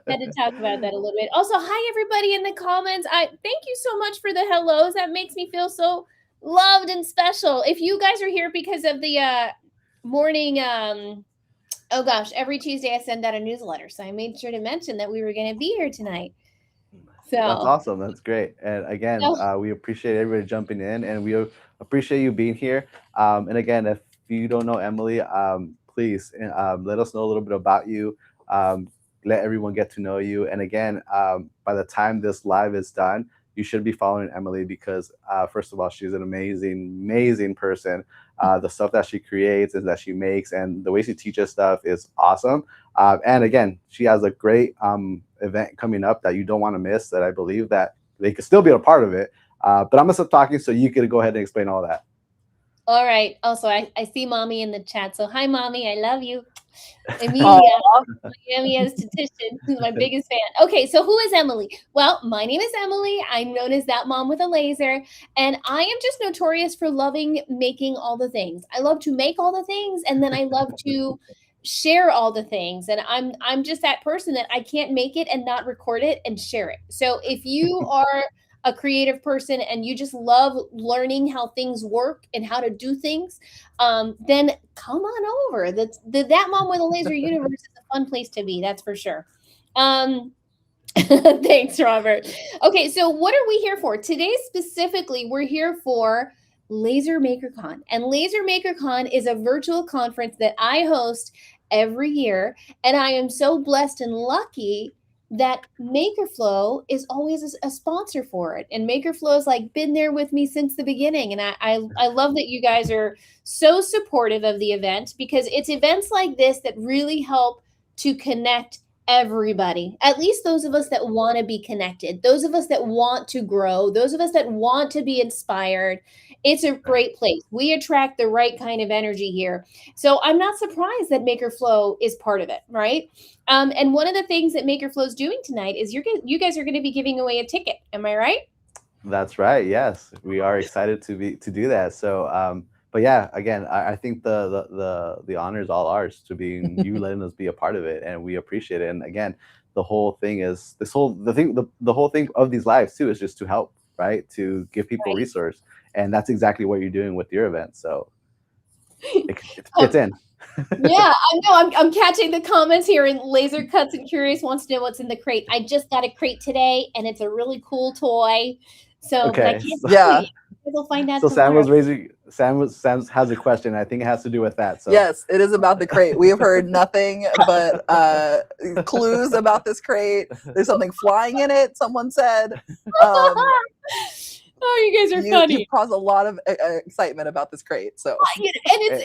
had to talk about that a little bit. Also, hi everybody in the comments. I thank you so much for the hellos. That makes me feel so loved and special. If you guys are here because of the morning oh gosh, every Tuesday I send out a newsletter. So I made sure to mention that we were going to be here tonight. So That's awesome. That's great. And again, we appreciate everybody jumping in, and we appreciate you being here. And again, if you don't know Emily, please let us know a little bit about you. Let everyone get to know you. And again, by the time this live is done, you should be following Emily because, first of all, she's an amazing person. The stuff that she creates and that she makes and the way she teaches stuff is awesome. And again, she has a great event coming up that you don't want to miss that I believe that they could still be a part of it. But I'm going to stop talking so you can go ahead and explain all that. All right. Also, I see Mommy in the chat. So hi, Mommy. I love you. Emilia, Miami esthetician, who's my biggest fan. Okay, so who is Emily? Well, my name is Emily. I'm known as that mom with a laser, and I am just notorious for loving making all the things. I love to make all the things, and then I love to share all the things. And I'm just that person that I can't make it and not record it and share it. So if you are a creative person and you just love learning how things work and how to do things, then come on over. That Mom with a Laser universe is a fun place to be. That's for sure. Thanks, Robert. Okay, so what are we here for? Today specifically, we're here for Laser MakerCon. And Laser MakerCon is a virtual conference that I host every year. And I am so blessed and lucky that MakerFlo is always a sponsor for it. And MakerFlo has been there with me since the beginning. And I love that you guys are so supportive of the event because it's events like this that really help to connect everybody, at least those of us that want to be connected, those of us that want to grow, those of us that want to be inspired. It's a great place. We attract the right kind of energy here. So I'm not surprised that MakerFlo is part of it, right? And one of the things that MakerFlo is doing tonight is you guys are going to be giving away a ticket. Am I right? That's right. Yes, we are excited to do that. So, but yeah, again, I think the honor is all ours to being you letting us be a part of it, and we appreciate it. And again, the whole thing is the whole thing of these lives too is just to help, right? To give people resource, and that's exactly what you're doing with your event. So it fits in. Yeah, I know. I'm catching the comments here, and Laser Cuts and Curious wants to know what's in the crate. I just got a crate today, and it's a really cool toy. So, Okay. but I can't Yeah. We'll find out. So Sam has a question. I think it has to do with that. So Yes, it is about the crate. We have heard nothing but clues about this crate. There's something flying in it, someone said. Oh, you guys are funny. You caused a lot of excitement about this crate. So And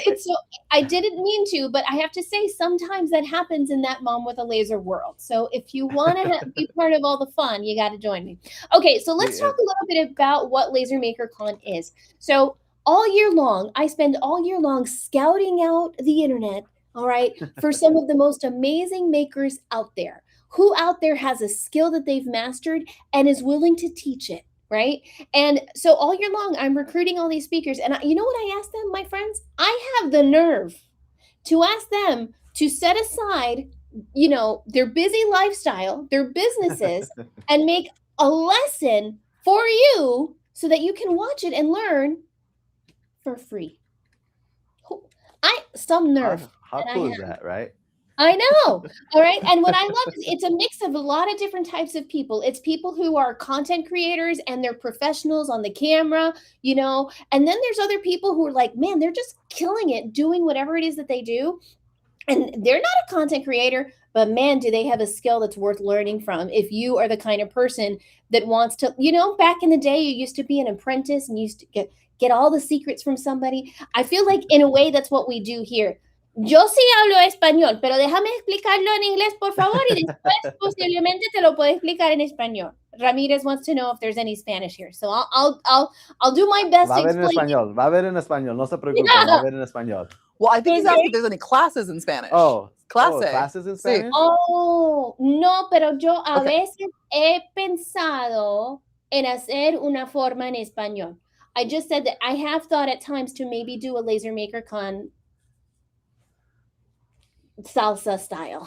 it's so I didn't mean to, but I have to say sometimes that happens in that Mom with a Laser world. So if you want to be part of all the fun, you got to join me. Okay, so let's talk a little bit about what Laser Maker Con is. So all year long, I spend all year long scouting out the internet, all right, for some of the most amazing makers out there. Who out there has a skill that they've mastered and is willing to teach it? right? And so all year long, I'm recruiting all these speakers. And you know what I asked them, my friends? I have the nerve to ask them to set aside, their busy lifestyle, their businesses, and make a lesson for you so that you can watch it and learn for free. Some nerve. How cool is that, right? I know. All right. And what I love is it's a mix of a lot of different types of people. It's people who are content creators and they're professionals on the camera, and then there's other people who are like, man, they're just killing it doing whatever it is that they do. And they're not a content creator, but man, do they have a skill that's worth learning from. If you are the kind of person that wants to, back in the day, you used to be an apprentice and you used to get all the secrets from somebody. I feel like in a way, that's what we do here. Yo sí hablo español, pero déjame explicarlo en inglés, por favor, y después posiblemente te lo puedo explicar en español. Ramirez wants to know if there's any Spanish here, so I'll do my best to explain. Va a haber en español, no se preocupe, va a haber en español. Well, I think he's asking if there's any classes in Spanish. Classes in Spanish? Oh, no, pero yo a veces he pensado en hacer una forma en español. I just said that I have thought at times to maybe do a Laser Maker Con salsa style.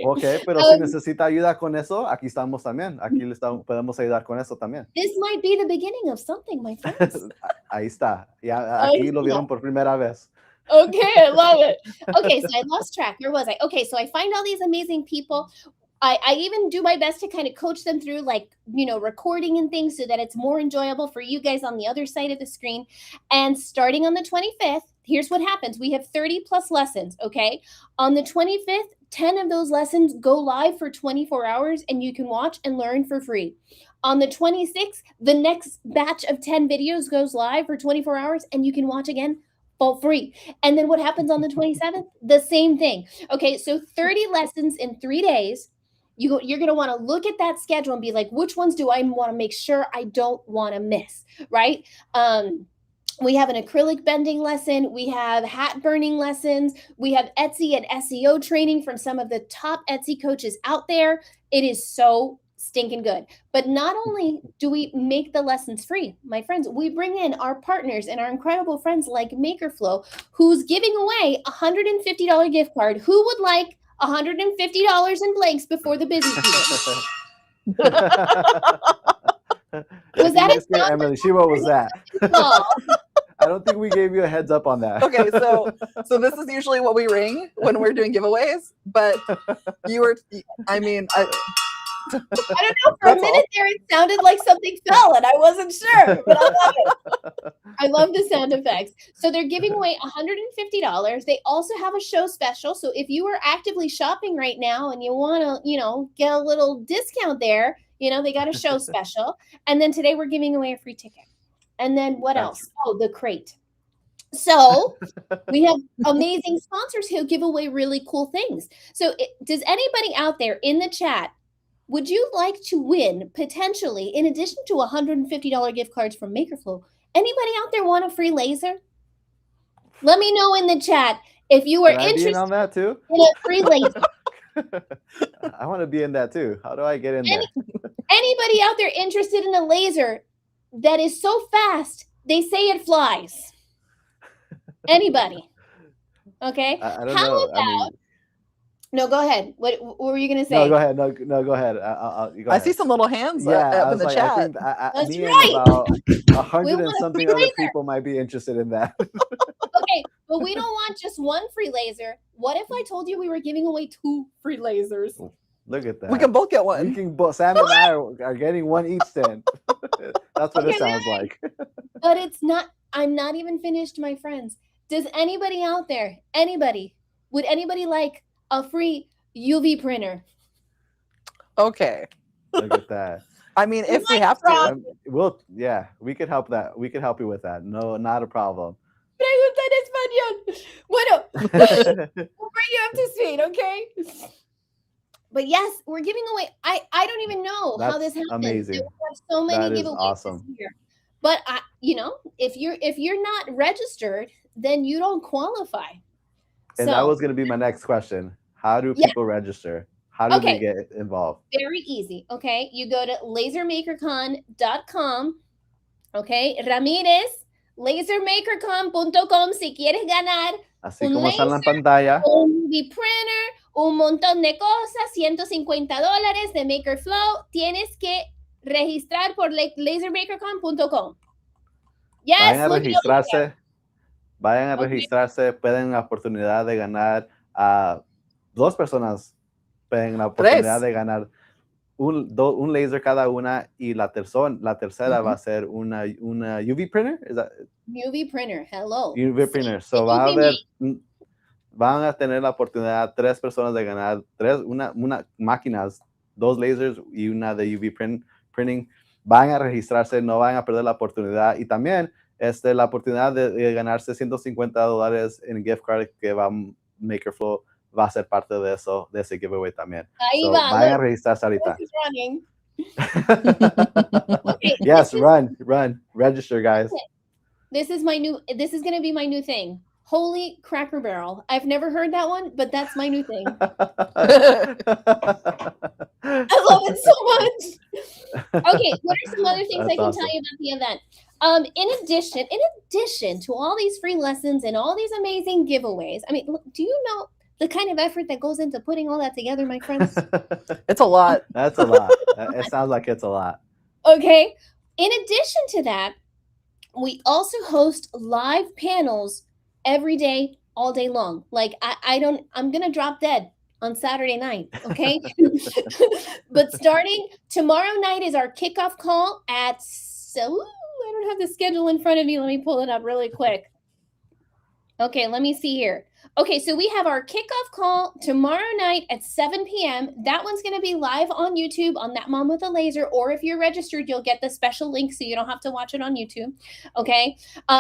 Ok, pero si necesita ayuda con eso, aquí estamos también. Aquí podemos ayudar con eso también. This might be the beginning of something, my friends. Ahí está. Ya, aquí lo vieron por primera vez. Okay, I love it. Okay, so I lost track. Where was I? Okay, so I find all these amazing people. I even do my best to kind of coach them through recording and things so that it's more enjoyable for you guys on the other side of the screen. And starting on the 25th, here's what happens. We have 30 plus lessons, okay? On the 25th, 10 of those lessons go live for 24 hours and you can watch and learn for free. On the 26th, the next batch of 10 videos goes live for 24 hours and you can watch again for free. And then what happens on the 27th? The same thing. Okay, so 30 lessons in 3 days. You're going to want to look at that schedule and be like, which ones do I want to make sure I don't want to miss, right? We have an acrylic bending lesson. We have hat burning lessons. We have Etsy and SEO training from some of the top Etsy coaches out there. It is so stinking good. But not only do we make the lessons free, my friends, we bring in our partners and our incredible friends like MakerFlo, who's giving away a $150 gift card. Who would like $150 in blanks before the busy season? Was that a sound? Emily, what was that? I don't think we gave you a heads up on that. Okay, so this is usually what we ring when we're doing giveaways, but I don't know, for a minute there it sounded like something fell and I wasn't sure, but I love it. I love the sound effects. So they're giving away $150. They also have a show special. So if you are actively shopping right now and you want to, get a little discount there, they got a show special. And then today we're giving away a free ticket. And then what else? Oh, the crate. So we have amazing sponsors who give away really cool things. So does anybody out there in the chat, would you like to win potentially, in addition to $150 gift cards from MakerFlo? Anybody out there want a free laser? Let me know in the chat if you are interested on that too? In a free laser. I want to be in that too. How do I get in there? Anybody out there interested in a laser that is so fast, they say it flies? Anybody? Okay. I don't know. About, no, go ahead. What were you going to say? No, go ahead. No, go ahead. I see some little hands up in the chat. That's right. About 100 and something other people might be interested in that. Okay, but we don't want just one free laser. What if I told you we were giving away 2 free lasers? Look at that. We can both get one. We can Sam and I are getting one each then. That's what it sounds like. But it's not. I'm not even finished, my friends. Does anybody out there, would anybody like a free UV printer? Okay. Look at that. I mean, if we have to, we could help that. We could help you with that. No, not a problem. Pregunta en español. Bueno, we'll bring you up to speed, okay? But yes, we're giving away. I don't even know how this happens. Amazing. We have so many giveaways awesome. this year. But if you're not registered, then you don't qualify. And that was going to be my next question. How do people register? How do they Okay. get involved? Very easy. Okay. You go to lasermakercon.com. Okay. Ramírez, lasermakercon.com si quieres ganar Así un como sale en laser, pantalla. un UV printer, un montón de cosas, $150 de MakerFlo. Tienes que registrar por lasermakercon.com. Yes, Vayan a look it over there. Vayan a Okay. registrarse, pueden la oportunidad de ganar a 2 personas, pueden la oportunidad de ganar un laser cada una y la tercera va a ser una UV printer. Is that UV printer, hello. UV printer? So van a tener la oportunidad 3 personas de ganar una máquinas, 2 lasers y una de UV printing. Van a registrarse, no van a perder la oportunidad y también la oportunidad de ganarse $150 en gift card que va MakerFlo va a ser parte de eso, de ese giveaway también. Ahí So, va. vayan a registrarse ahorita. Okay, Yes, run, register, guys. This is going to be my new thing. Holy Cracker Barrel. I've never heard that one, but that's my new thing. I love it so much. Okay, what are some other things I can tell you about the event? In addition to all these free lessons and all these amazing giveaways, I mean, do you know the kind of effort that goes into putting all that together, my friends? It's a lot. That's a lot. It sounds like it's a lot. Okay. In addition to that, we also host live panels every day, all day long. Like I'm going to drop dead on Saturday night. Okay. But starting tomorrow night is our kickoff call I don't have the schedule in front of me. Let me pull it up really quick. Okay, let me see here. Okay, so we have our kickoff call tomorrow night at 7 p.m. That one's going to be live on YouTube on That Mom with a Laser, or if you're registered, you'll get the special link so you don't have to watch it on YouTube. Okay,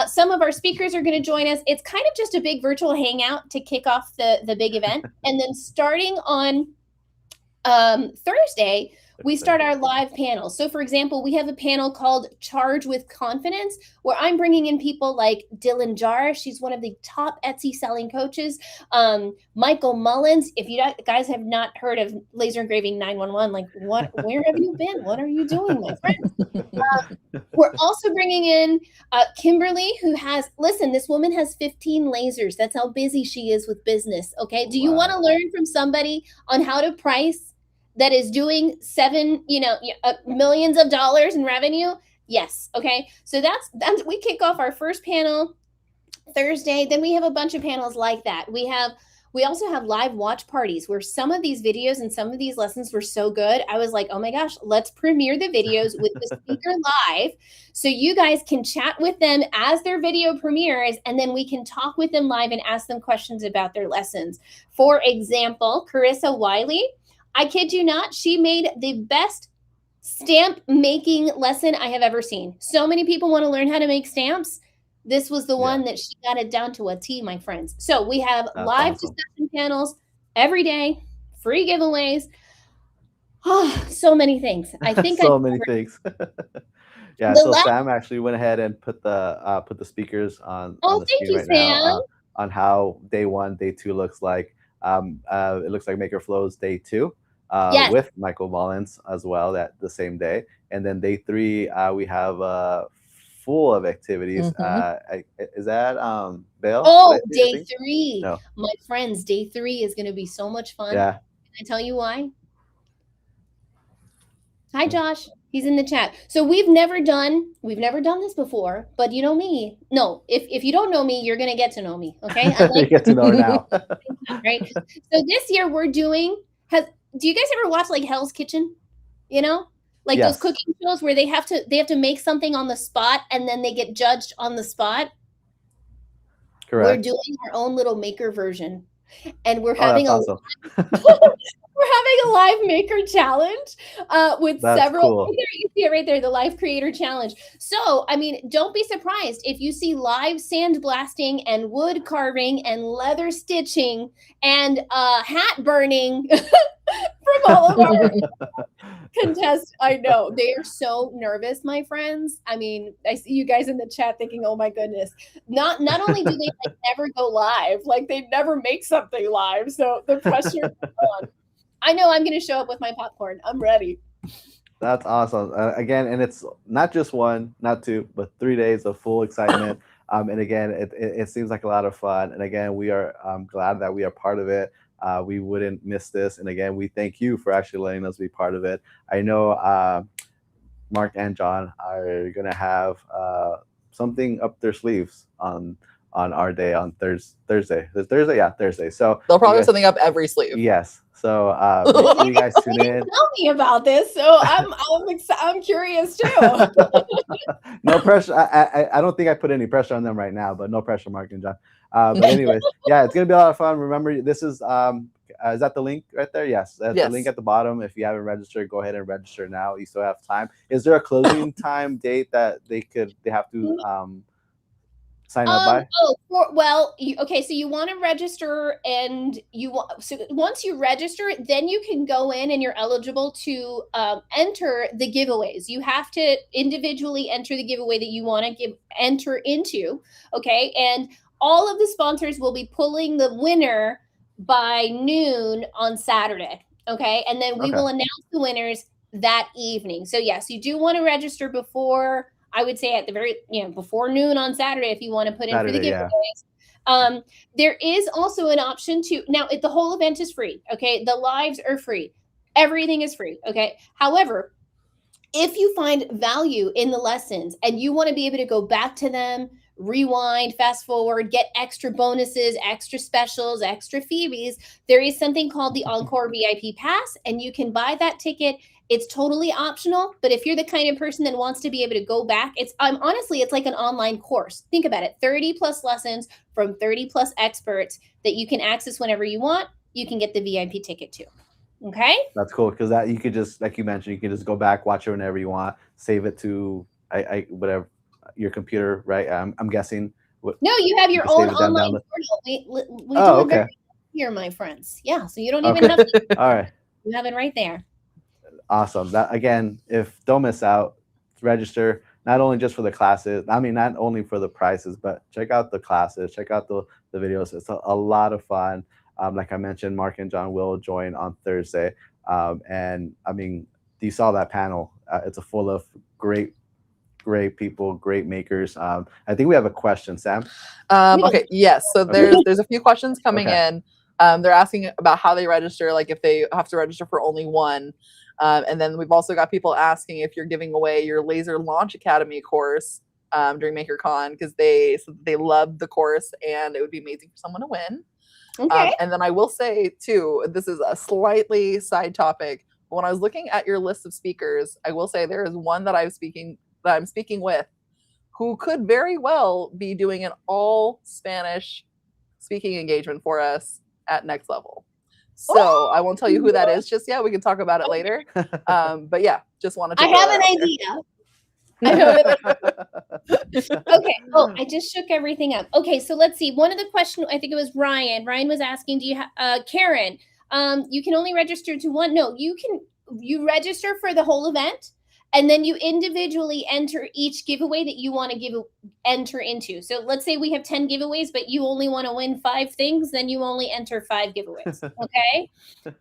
some of our speakers are going to join us. It's kind of just a big virtual hangout to kick off the big event. And then starting on Thursday, we start our live panels. So for example, we have a panel called Charge with Confidence, where I'm bringing in people like Dylan Jar. She's one of the top Etsy selling coaches. Michael Mullins. If you guys have not heard of Laser Engraving 911, like where have you been? What are you doing, my friends? We're also bringing in Kimberly, who this woman has 15 lasers. That's how busy she is with business. Okay. Do you want to learn from somebody on how to price that is doing millions of dollars in revenue? Yes. Okay. So that's we kick off our first panel Thursday. Then we have a bunch of panels like that. We also have live watch parties where some of these videos and some of these lessons were so good. I was like, oh my gosh, let's premiere the videos with the speaker live so you guys can chat with them as their video premieres, and then we can talk with them live and ask them questions about their lessons. For example, Carissa Wiley, I kid you not, she made the best stamp making lesson I have ever seen. So many people want to learn how to make stamps. This was the one that she got it down to a T, my friends. So we have live discussion panels every day, free giveaways. Oh, so many things. I think many things. Yeah, so Sam actually went ahead and put the speakers on the screen right now on how day 1, day 2 looks like. It looks like MakerFlo's day 2. With Michael Mullins as well the same day. And then day 3, we have full of activities. Is that Bill? Oh, day 3. No. My friends, day 3 is going to be so much fun. Yeah. Can I tell you why? Hi, Josh. He's in the chat. So we've never done this before, but you know me. No, if you don't know me, you're going to get to know me. Okay. You get to know her now. Right. So this year we're doing, do you guys ever watch like Hell's Kitchen? You know, like those cooking shows where they have to make something on the spot and then they get judged on the spot. Correct. We're doing our own little maker version, and we're having awesome. We're having a live maker challenge with several. Cool. You see it right there, the live creator challenge. So, I mean, don't be surprised if you see live sandblasting and wood carving and leather stitching and hat burning from all of our contests. I know they are so nervous, my friends. I mean, I see you guys in the chat thinking, "Oh my goodness!" Not only do they never go live, like they never make something live, so the pressure is on. I know I'm going to show up with my popcorn. I'm ready. That's awesome. Again, and it's not just one, not two, but 3 days of full excitement. And again, it seems like a lot of fun. And again, we are glad that we are part of it. We wouldn't miss this. And again, we thank you for actually letting us be part of it. I know Mark and John are going to have something up their sleeves on our day on Thursday. Thursday, yeah, Thursday. So They'll probably you have something up every sleeve. yes. So make sure you guys tune You in. didn't tell me about this, so I'm curious too. No pressure. I don't think I put any pressure on them right now, but no pressure, Mark and John. But anyways, yeah, it's gonna be a lot of fun. Remember, this is that the link right there? Yes, that's Yes. the link at the bottom. If you haven't registered, go ahead and register now. You still have time. Is there a closing time date that they have to sign up by? Okay, so you want to register, and so once you register, then you can go in and you're eligible to enter the giveaways. You have to individually enter the giveaway that you want to enter into. Okay, and all of the sponsors will be pulling the winner by noon on Saturday. Okay, and then we will announce the winners that evening. So yes, you do want to register before, I would say at the very, before noon on Saturday if you want to put in for the giveaways. Yeah. There is also an option to, now the whole event is free. Okay. The lives are free. Everything is free. Okay. However, if you find value in the lessons and you want to be able to go back to them, rewind, fast forward, get extra bonuses, extra specials, extra freebies, there is something called the Encore VIP Pass, and you can buy that ticket. It's totally optional, but if you're the kind of person that wants to be able to go back, honestly, it's like an online course. Think about it. 30 plus lessons from 30 plus experts that you can access whenever you want. You can get the VIP ticket too. Okay. That's cool, because that you could just, like you mentioned, you can just go back, watch it whenever you want, save it to whatever your computer, right? I'm guessing. No, you have your own online portal. We do it very here, my friends. Yeah, so you don't even have to. All right. You have it right there. Awesome. That again, don't miss out, register not only just for the classes. I mean, not only for the prices, but check out the classes, check out the videos. It's a lot of fun. Like I mentioned, Mark and John will join on Thursday. And I mean, you saw that panel. It's full of great people, great makers. I think we have a question, Sam. Okay. Yes. So there's a few questions coming in. They're asking about how they register, like if they have to register for only one. And then we've also got people asking if you're giving away your Laser Launch Academy course during MakerCon, because they love the course and it would be amazing for someone to win. Okay. And then I will say too, this is a slightly side topic. But when I was looking at your list of speakers, I will say there is one that I'm speaking with who could very well be doing an all Spanish speaking engagement for us at Next Level. So I won't tell you who that is just yet. We can talk about it later. But yeah, just wanted to. I have an idea. Okay. Oh, I just shook everything up. Okay, so let's see. One of the questions, I think it was Ryan. Ryan was asking, do you have Karen? You can only register to one. No, you register for the whole event, and then you individually enter each giveaway that you want to enter into. So let's say we have 10 giveaways, but you only want to win 5 things, then you only enter 5 giveaways. Okay.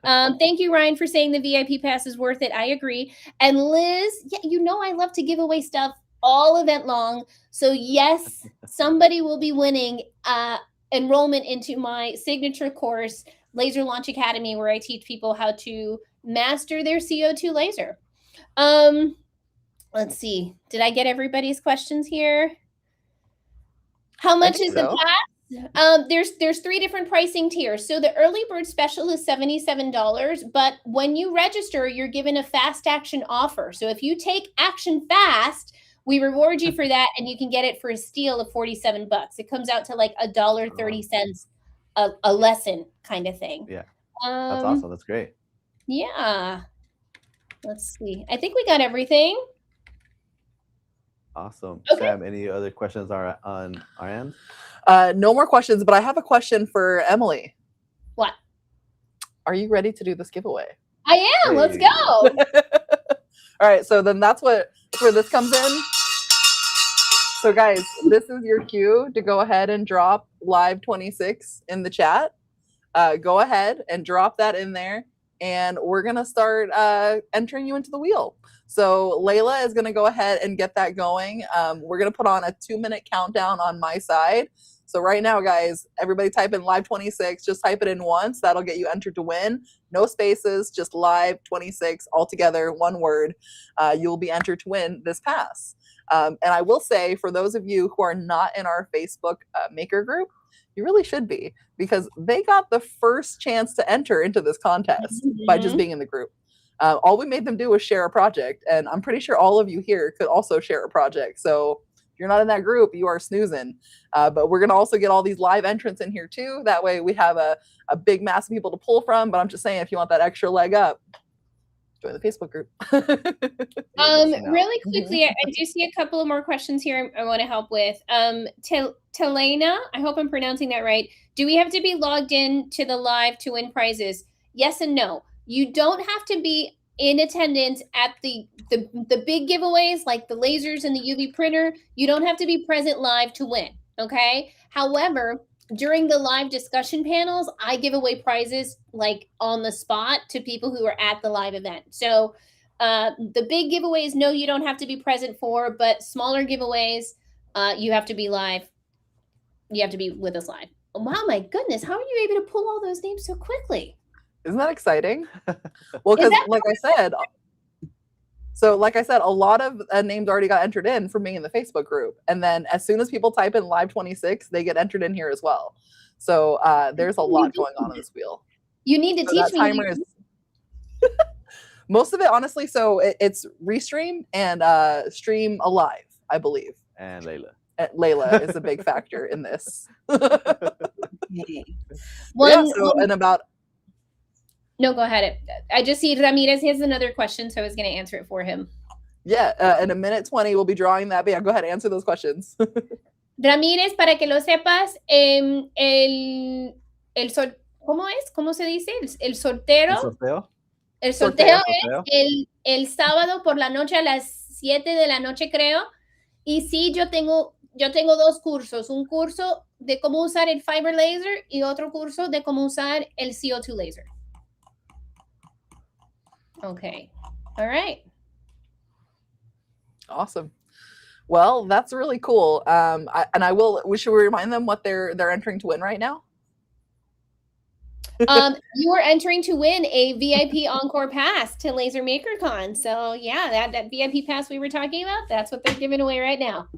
Thank you, Ryan, for saying the VIP pass is worth it. I agree. And Liz, yeah, I love to give away stuff all event long. So yes, somebody will be winning enrollment into my signature course, Laser Launch Academy, where I teach people how to master their CO2 laser. Let's see. Did I get everybody's questions here? How much is the pass? There's 3 different pricing tiers. So the early bird special is $77, but when you register, you're given a fast action offer. So if you take action fast, we reward you for that, and you can get it for a steal of $47. It comes out to like $1.30 a lesson kind of thing. Yeah. That's awesome. That's great. Yeah. Let's see. I think we got everything. Awesome. Okay. Sam, any other questions on our end? No more questions, but I have a question for Emily. What? Are you ready to do this giveaway? I am. Hey. Let's go. All right. So then that's where this comes in. So guys, this is your cue to go ahead and drop live 26 in the chat. Go ahead and drop that in there. and we're going to start entering you into the wheel. So Layla is going to go ahead and get that going. We're going to put on a 2-minute countdown on my side. So right now, guys, everybody type in live 26. Just type it in once. That'll get you entered to win. No spaces, just live 26 all together, one word. You'll be entered to win this pass. And I will say, for those of you who are not in our Facebook maker group, you really should be, because they got the first chance to enter into this contest by just being in the group. All we made them do was share a project, and I'm pretty sure all of you here could also share a project. So if you're not in that group, you are snoozing. But we're going to also get all these live entrants in here too. That way we have a big mass of people to pull from. But I'm just saying, if you want that extra leg up, join the Facebook group. Really quickly, I do see a couple of more questions here I want to help with. Telena, I hope I'm pronouncing that right. Do we have to be logged in to the live to win prizes? Yes and no. You don't have to be in attendance at the big giveaways like the lasers and the UV printer. You don't have to be present live to win, okay? However, during the live discussion panels, I give away prizes like on the spot to people who are at the live event. So the big giveaways, no, you don't have to be present for, but smaller giveaways, you have to be live. You have to be with us live. Wow, my goodness. How are you able to pull all those names so quickly? Isn't that exciting? Well, because like I said, a lot of names already got entered in for me in the Facebook group. And then as soon as people type in live 26, they get entered in here as well. So there's a lot going on in this wheel. You need to teach me. Timer is most of it, honestly. So it's restream and stream alive, I believe. And Layla. Layla is a big factor in this. Okay. No, go ahead. I just see Ramirez has another question, so I was going to answer it for him. Yeah, in a minute 20, we'll be drawing that. But yeah, go ahead, answer those questions. Ramírez, para que lo sepas, ¿cómo es? ¿Cómo se dice? El sorteo. El sorteo es el sábado por la noche a las 7 de la noche, creo. Y sí, yo tengo 2 cursos. Un curso de cómo usar el fiber laser y otro curso de cómo usar el CO2 laser. Okay. All right. Awesome. Well, that's really cool. We should remind them what they're entering to win right now. You are entering to win a VIP Encore pass to Laser MakerCon. So yeah, that VIP pass we were talking about, that's what they're giving away right now.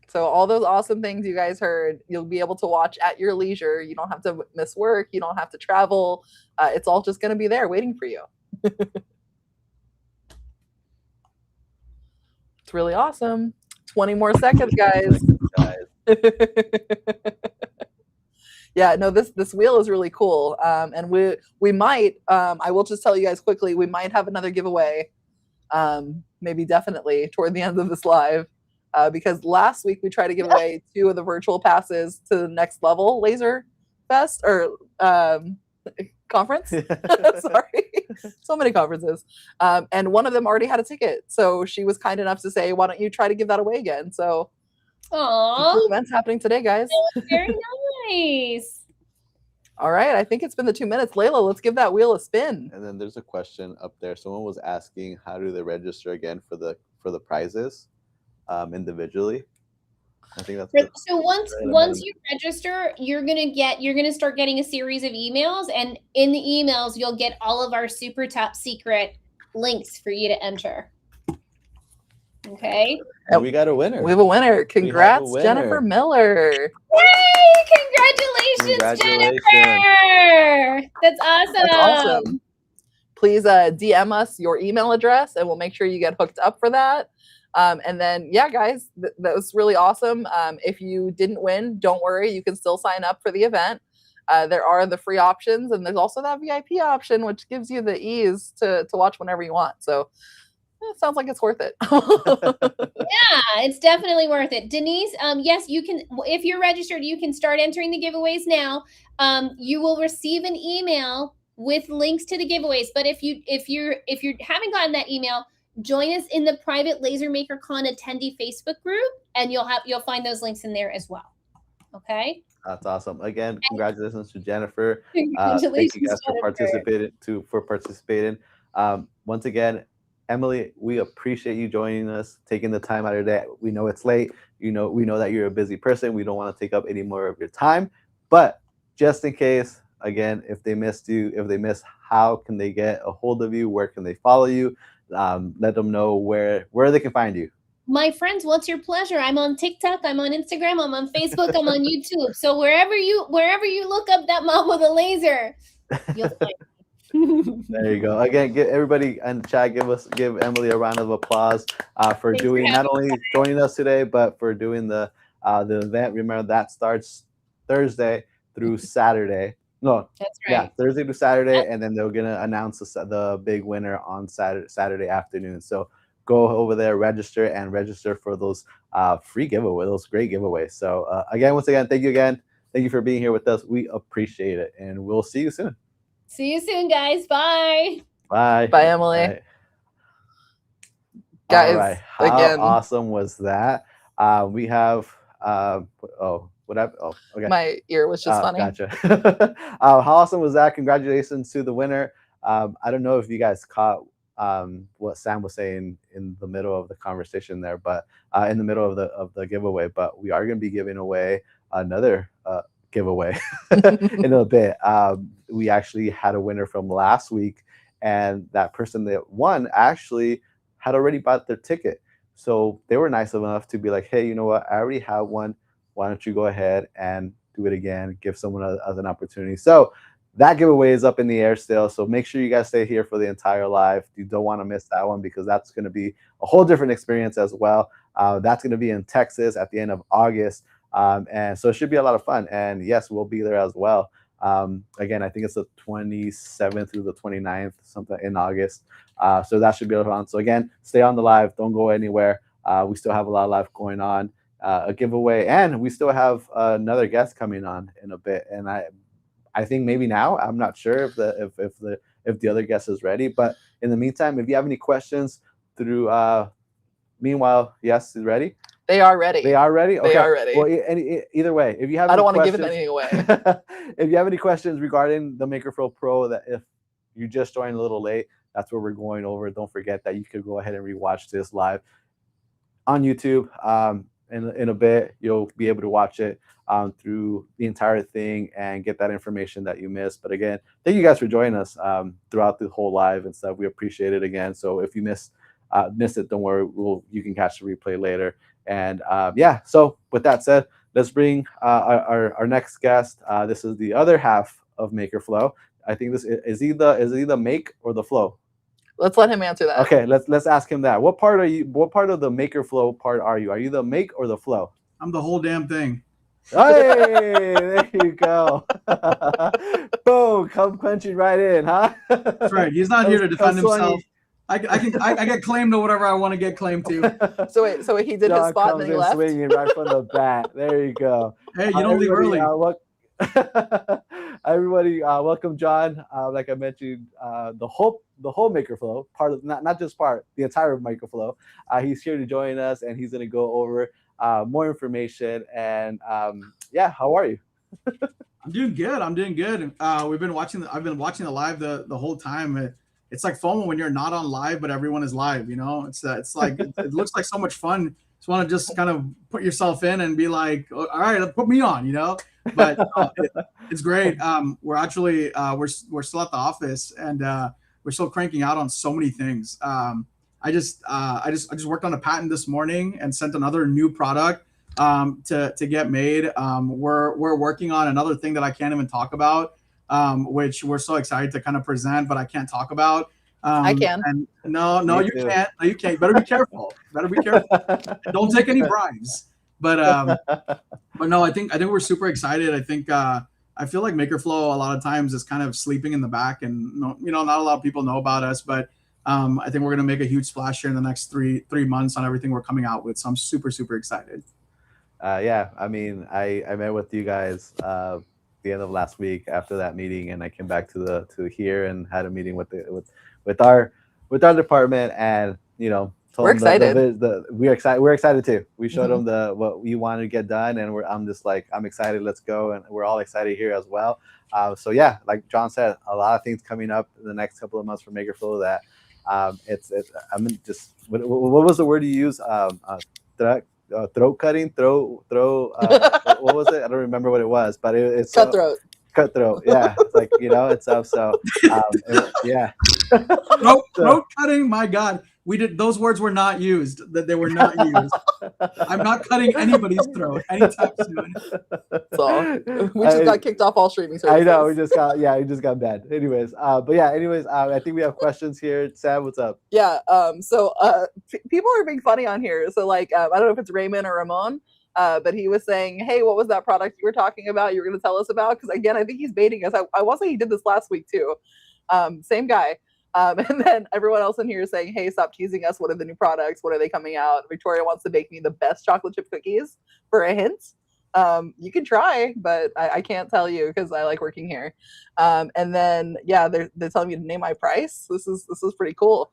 So all those awesome things you guys heard, you'll be able to watch at your leisure. You don't have to miss work. You don't have to travel. It's all just going to be there waiting for you. It's really awesome. 20 more seconds, guys. Yeah, no, this wheel is really cool. And we might, I will just tell you guys quickly, we might have another giveaway, maybe definitely toward the end of this live, because last week we tried to give away 2 of the virtual passes to the next level Laser Fest or conference. Sorry, so many conferences. And one of them already had a ticket. So she was kind enough to say, why don't you try to give that away again? So cool events happening today, guys. Very nice. All right, I think it's been the 2 minutes. Layla, let's give that wheel a spin. And then there's a question up there. Someone was asking, how do they register again for the prizes individually? I think that's so once you register, you're gonna start getting a series of emails, and in the emails you'll get all of our super top secret links for you to enter. Okay. And we got a winner. We have a winner. Congrats, Jennifer Miller. Yay! Congratulations, Jennifer. That's awesome. That's awesome. Please DM us your email address and we'll make sure you get hooked up for that. And then, yeah, guys, that was really awesome. If you didn't win, don't worry. You can still sign up for the event. There are the free options, and there's also that VIP option, which gives you the ease to watch whenever you want. So it sounds like it's worth it. Yeah, it's definitely worth it. Denise, yes, you can. If you're registered, you can start entering the giveaways now. You will receive an email with links to the giveaways. But if you haven't gotten that email, join us in the private Laser MakerCon attendee Facebook group, and you'll find those links in there as well. Okay. That's awesome. Again, congratulations to Jennifer. Thank you Congratulations, guys for Jennifer. participating. Once again, Emily, we appreciate you joining us, taking the time out of your day. We know it's late. We know that you're a busy person. We don't want to take up any more of your time. But just in case, again, if they missed you, if they missed, how can they get a hold of you? Where can they follow you? Let them know where they can find you. My friends, what's your pleasure? I'm on TikTok, I'm on Instagram, I'm on Facebook, I'm on YouTube. So wherever you look up that mom with a laser, you'll find me. There you go. Again, give everybody in the chat, give Emily a round of applause for Thanks doing for not having only joining us today, but for doing the event. Remember that starts Thursday through Saturday. No, That's yeah, right. Thursday to Saturday, and then they're gonna announce the big winner on Saturday afternoon. So go over there, register for those free giveaways, those great giveaways. So once again, thank you for being here with us. We appreciate it, and we'll see you soon. See you soon, guys. Bye. Bye. Bye, Emily. Bye. Guys, all right. How again, awesome was that? We have okay. My ear was just funny. Gotcha. How awesome was that? Congratulations to the winner. I don't know if you guys caught what Sam was saying in the middle of the conversation there, but in the middle of the giveaway. But we are going to be giving away another giveaway in a bit. We actually had a winner from last week, and that person that won actually had already bought their ticket. So they were nice enough to be like, hey, you know what? I already have one. Why don't you go ahead and do it again? Give someone else an opportunity. So that giveaway is up in the air still. So make sure you guys stay here for the entire live. You don't want to miss that one because that's going to be a whole different experience as well. That's going to be in Texas at the end of August. And so it should be a lot of fun. And yes, we'll be there as well. Again, I think it's the 27th through the 29th, something in August. So that should be a lot of fun. So again, stay on the live. Don't go anywhere. We still have a lot of live going on, a giveaway, and we still have another guest coming on in a bit. And I think maybe now, I'm not sure if the other guest is ready. But in the meantime, if you have any questions through, meanwhile, yes, is ready. They are ready. They are ready? Okay. They are ready. Well, either way, if you have I don't any want to give questions, anything away. if you have any questions regarding the MakerFlo Pro, that if you just joined a little late, that's what we're going over. Don't forget that you could go ahead and rewatch this live on YouTube. In a bit, you'll be able to watch it through the entire thing and get that information that you missed. But again, thank you guys for joining us throughout the whole live and stuff. We appreciate it again. So if you missed it, don't worry. You can catch the replay later. And so with that said, let's bring our next guest. This is the other half of MakerFlo. I think this is he the make or the flow? Let's let him answer that. Okay, let's ask him that. What part of the MakerFlo part are you? Are you the make or the flow? I'm the whole damn thing. Hey, there you go. Boom, come punching right in, huh? That's right. He's not here to defend himself. I get claimed to whatever I want to get claimed to. So wait, he did his spot and then he left. Swinging right from the bat. There you go. Hey, you don't leave early. Everybody, welcome John. Like I mentioned, the whole MakerFlo, part of not just part, the entire MakerFlo. He's here to join us, and he's going to go over more information. And how are you? I'm doing good. I've been watching the live the whole time. It's like FOMO when you're not on live, but everyone is live. You know, it's like it looks like so much fun. Just want to just kind of put yourself in and be like, all right, put me on. You know, but it's great. We're actually we're still at the office, and we're still cranking out on so many things. I just worked on a patent this morning and sent another new product to get made. We're working on another thing that I can't even talk about, which we're so excited to kind of present, but I can't talk about. I can. And no, you can't. No, you can't. You better be careful. Don't take any bribes. But no, I think we're super excited. I think I feel like MakerFlo a lot of times is kind of sleeping in the back, and not a lot of people know about us. But I think we're gonna make a huge splash here in the next three months on everything we're coming out with. So I'm super excited. I mean, I met with you guys the end of last week after that meeting, and I came back to here and had a meeting with our department, and We're excited. We're excited. We're excited too. We showed them what we wanted to get done, and I'm excited. Let's go, and we're all excited here as well. So yeah, like John said, a lot of things coming up in the next couple of months for MakerFlo. That I'm just what was the word you used? Throat cutting, what was it? I don't remember what it was, but it's cutthroat. Yeah, it's like it's so yeah. Throat cutting. My God, those words were not used. That they were not used. I'm not cutting anybody's throat anytime soon. So we just got kicked off all streaming services. I know we just got banned. Anyways, I think we have questions here. Sam, what's up? Yeah. So people are being funny on here. So like I don't know if it's Raymond or Ramon. But he was saying, hey, what was that product you were talking about? You were going to tell us about? Because again, I think he's baiting us. I want to say he did this last week too. Same guy. And then everyone else in here is saying, hey, stop teasing us. What are the new products? What are they coming out? Victoria wants to bake me the best chocolate chip cookies for a hint. You can try, but I can't tell you because I like working here. And then, yeah, they're telling me to name my price. This is pretty cool.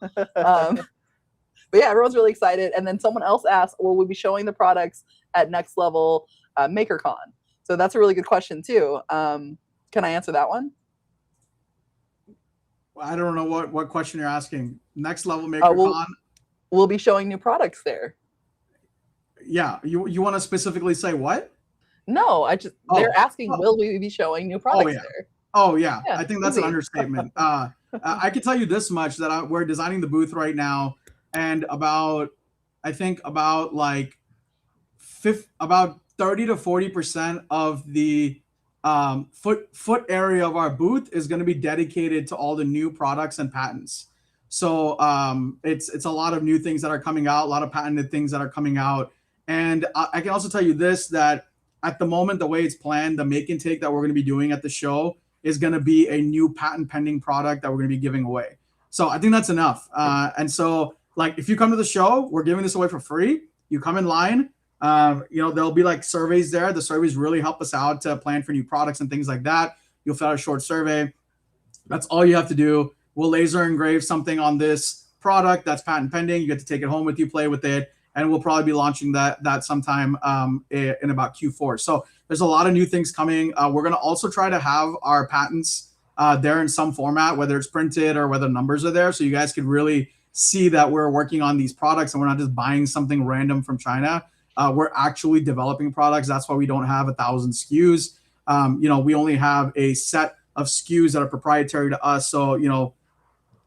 But yeah, everyone's really excited. And then someone else asked, will we be showing the products at Next Level MakerCon? So that's a really good question too. Can I answer that one? I don't know what question you're asking. Next Level MakerCon. We'll be showing new products there. Yeah, you want to specifically say what? No, they're asking, will we be showing new products there? Oh yeah, I think that's an understatement. I can tell you this much, that we're designing the booth right now, and about 30 to 40% of the foot area of our booth is going to be dedicated to all the new products and patents. So it's a lot of new things that are coming out, a lot of patented things that are coming out. And I can also tell you this, that at the moment, the way it's planned, the make and take that we're going to be doing at the show is going to be a new patent pending product that we're going to be giving away. So I think that's enough. And so like, if you come to the show, we're giving this away for free. You come in line, there'll be like surveys there. The surveys really help us out to plan for new products and things like that. You'll fill out a short survey. That's all you have to do. We'll laser engrave something on this product that's patent pending. You get to take it home with you, play with it, and we'll probably be launching that sometime in about Q4. So there's a lot of new things coming. We're going to also try to have our patents there in some format, whether it's printed or whether numbers are there, so you guys can really see that we're working on these products and we're not just buying something random from China. We're actually developing products. That's why we don't have 1,000 SKUs. We only have a set of SKUs that are proprietary to us, so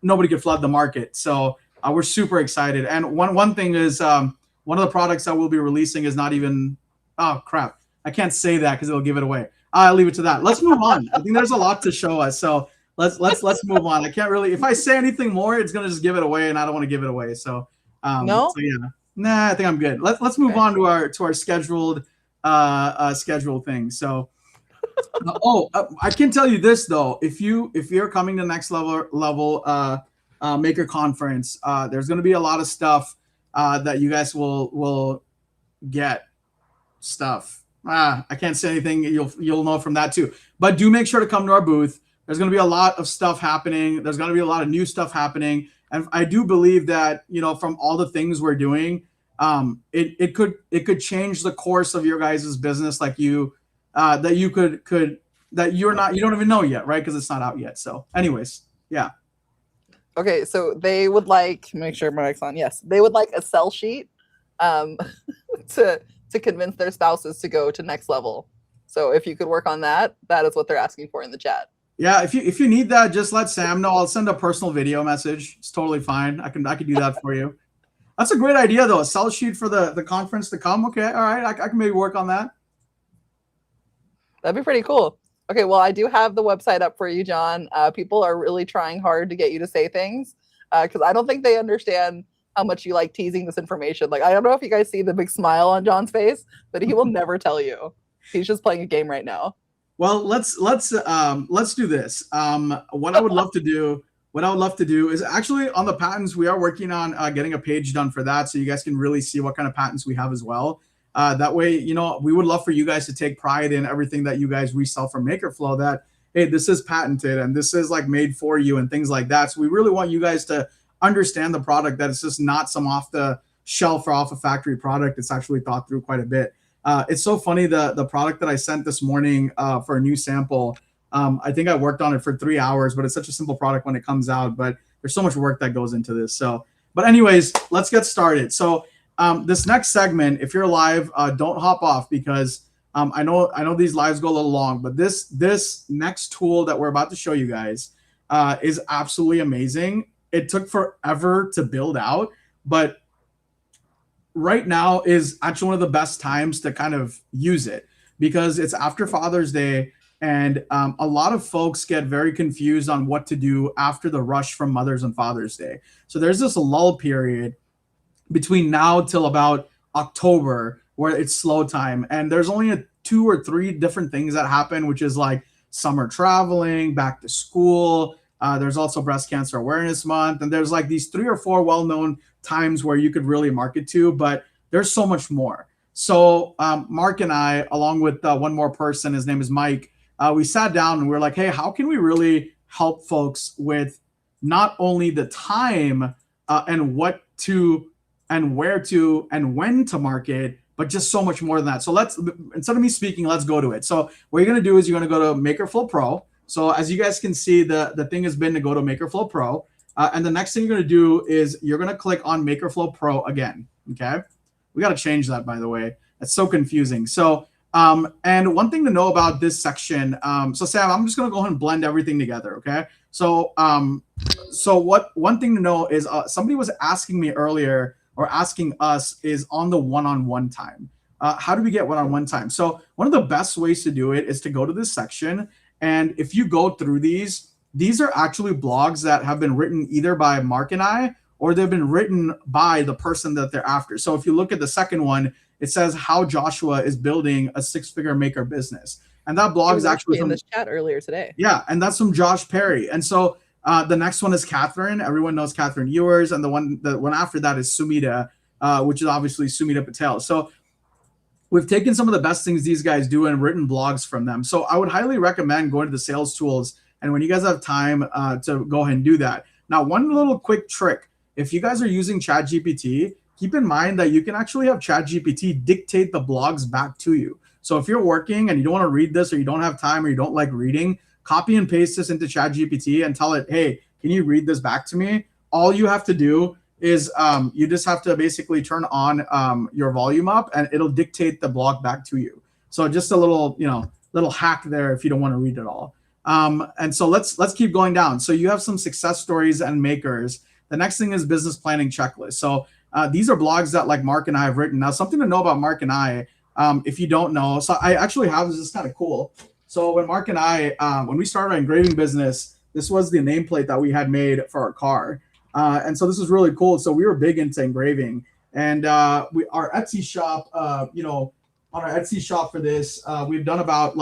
nobody could flood the market. So we're super excited. And one thing is, one of the products that we'll be releasing is not even, oh crap, I can't say that because it'll give it away. I'll leave it to that. Let's move on. I think there's a lot to show us, so let's move on. I can't really, if I say anything more, it's gonna just give it away, and I don't want to give it away. So no, so yeah, nah, I think I'm good. Let's move on to our scheduled thing. So I can tell you this though, if you're coming to Next Level Maker Conference, there's going to be a lot of stuff that you guys will get stuff. I can't say anything. You'll know from that too. But do make sure to come to our booth. There's going to be a lot of stuff happening. There's going to be a lot of new stuff happening, and I do believe that from all the things we're doing, it could change the course of your guys' business, like you don't even know yet, right? Because it's not out yet. So, anyways, yeah. Okay, so they would like, make sure my mic's on. Yes, they would like a sell sheet to convince their spouses to go to Next Level. So if you could work on that, that is what they're asking for in the chat. Yeah, if you need that, just let Sam know. I'll send a personal video message. It's totally fine. I can do that for you. That's a great idea though. A sell sheet for the conference to come. Okay, all right. I can maybe work on that. That'd be pretty cool. Okay, well, I do have the website up for you, John. People are really trying hard to get you to say things because I don't think they understand how much you like teasing this information. Like, I don't know if you guys see the big smile on John's face, but he will never tell you. He's just playing a game right now. Well, let's do this. What I would love to do is actually on the patents, we are working on getting a page done for that, so you guys can really see what kind of patents we have as well. That way, we would love for you guys to take pride in everything that you guys resell from MakerFlo, that, hey, this is patented and this is like made for you and things like that. So we really want you guys to understand the product, that it's just not some off the shelf or off a factory product. It's actually thought through quite a bit. It's so funny, the product that I sent this morning for a new sample, I think I worked on it for 3 hours, but it's such a simple product when it comes out, but there's so much work that goes into this. So, but anyways, let's get started. So this next segment, if you're live, don't hop off, because I know these lives go a little long, but this next tool that we're about to show you guys is absolutely amazing. It took forever to build out, but right now is actually one of the best times to kind of use it, because it's after Father's Day, and a lot of folks get very confused on what to do after the rush from Mother's and Father's Day. So there's this lull period between now till about October where it's slow time, and there's only 2 or 3 different things that happen, which is like summer traveling, back to school. There's also Breast Cancer Awareness Month, and there's like these 3 or 4 well-known times where you could really market to, but there's so much more. So Mark and I, along with one more person, his name is Mike, we sat down and we were like, hey, how can we really help folks with not only the time and what to and where to and when to market, but just so much more than that. So let's, instead of me speaking, let's go to it. So what you're going to do is you're going to go to MakerFlo Pro. So as you guys can see, the thing has been to go to MakerFlo Pro. And the next thing you're going to do is you're going to click on MakerFlo Pro again. Okay. We got to change that, by the way. That's so confusing. So, and one thing to know about this section, so Sam, I'm just going to go ahead and blend everything together. Okay. So, one thing to know is somebody was asking me earlier, or asking us, is on the one-on-one time. How do we get one-on-one time? So one of the best ways to do it is to go to this section. And if you go through these are actually blogs that have been written either by Mark and I, or they've been written by the person that they're after. So if you look at the second one, it says how Joshua is building a 6-figure maker business. And that blog is actually in this chat earlier today. Yeah, and that's from Josh Perry. And so the next one is Catherine. Everyone knows Catherine Ewers. And the one after that is Sumita, which is obviously Sumita Patel. So we've taken some of the best things these guys do and written blogs from them. So I would highly recommend going to the sales tools. And when you guys have time to go ahead and do that. Now, one little quick trick. If you guys are using ChatGPT, keep in mind that you can actually have ChatGPT dictate the blogs back to you. So if you're working and you don't want to read this, or you don't have time, or you don't like reading, copy and paste this into ChatGPT and tell it, hey, can you read this back to me? All you have to do is you just have to basically turn on your volume up, and it'll dictate the blog back to you. So just a little, little hack there if you don't want to read it all. And so let's keep going down. So you have some success stories and makers. The next thing is business planning checklist. So these are blogs that like Mark and I have written. Now, something to know about Mark and I, if you don't know, so I actually have, this is kind of cool. So when Mark and I, when we started our engraving business, this was the nameplate that we had made for our car. And so this was really cool. So we were big into engraving, and our Etsy shop, on our Etsy shop for this, we've done about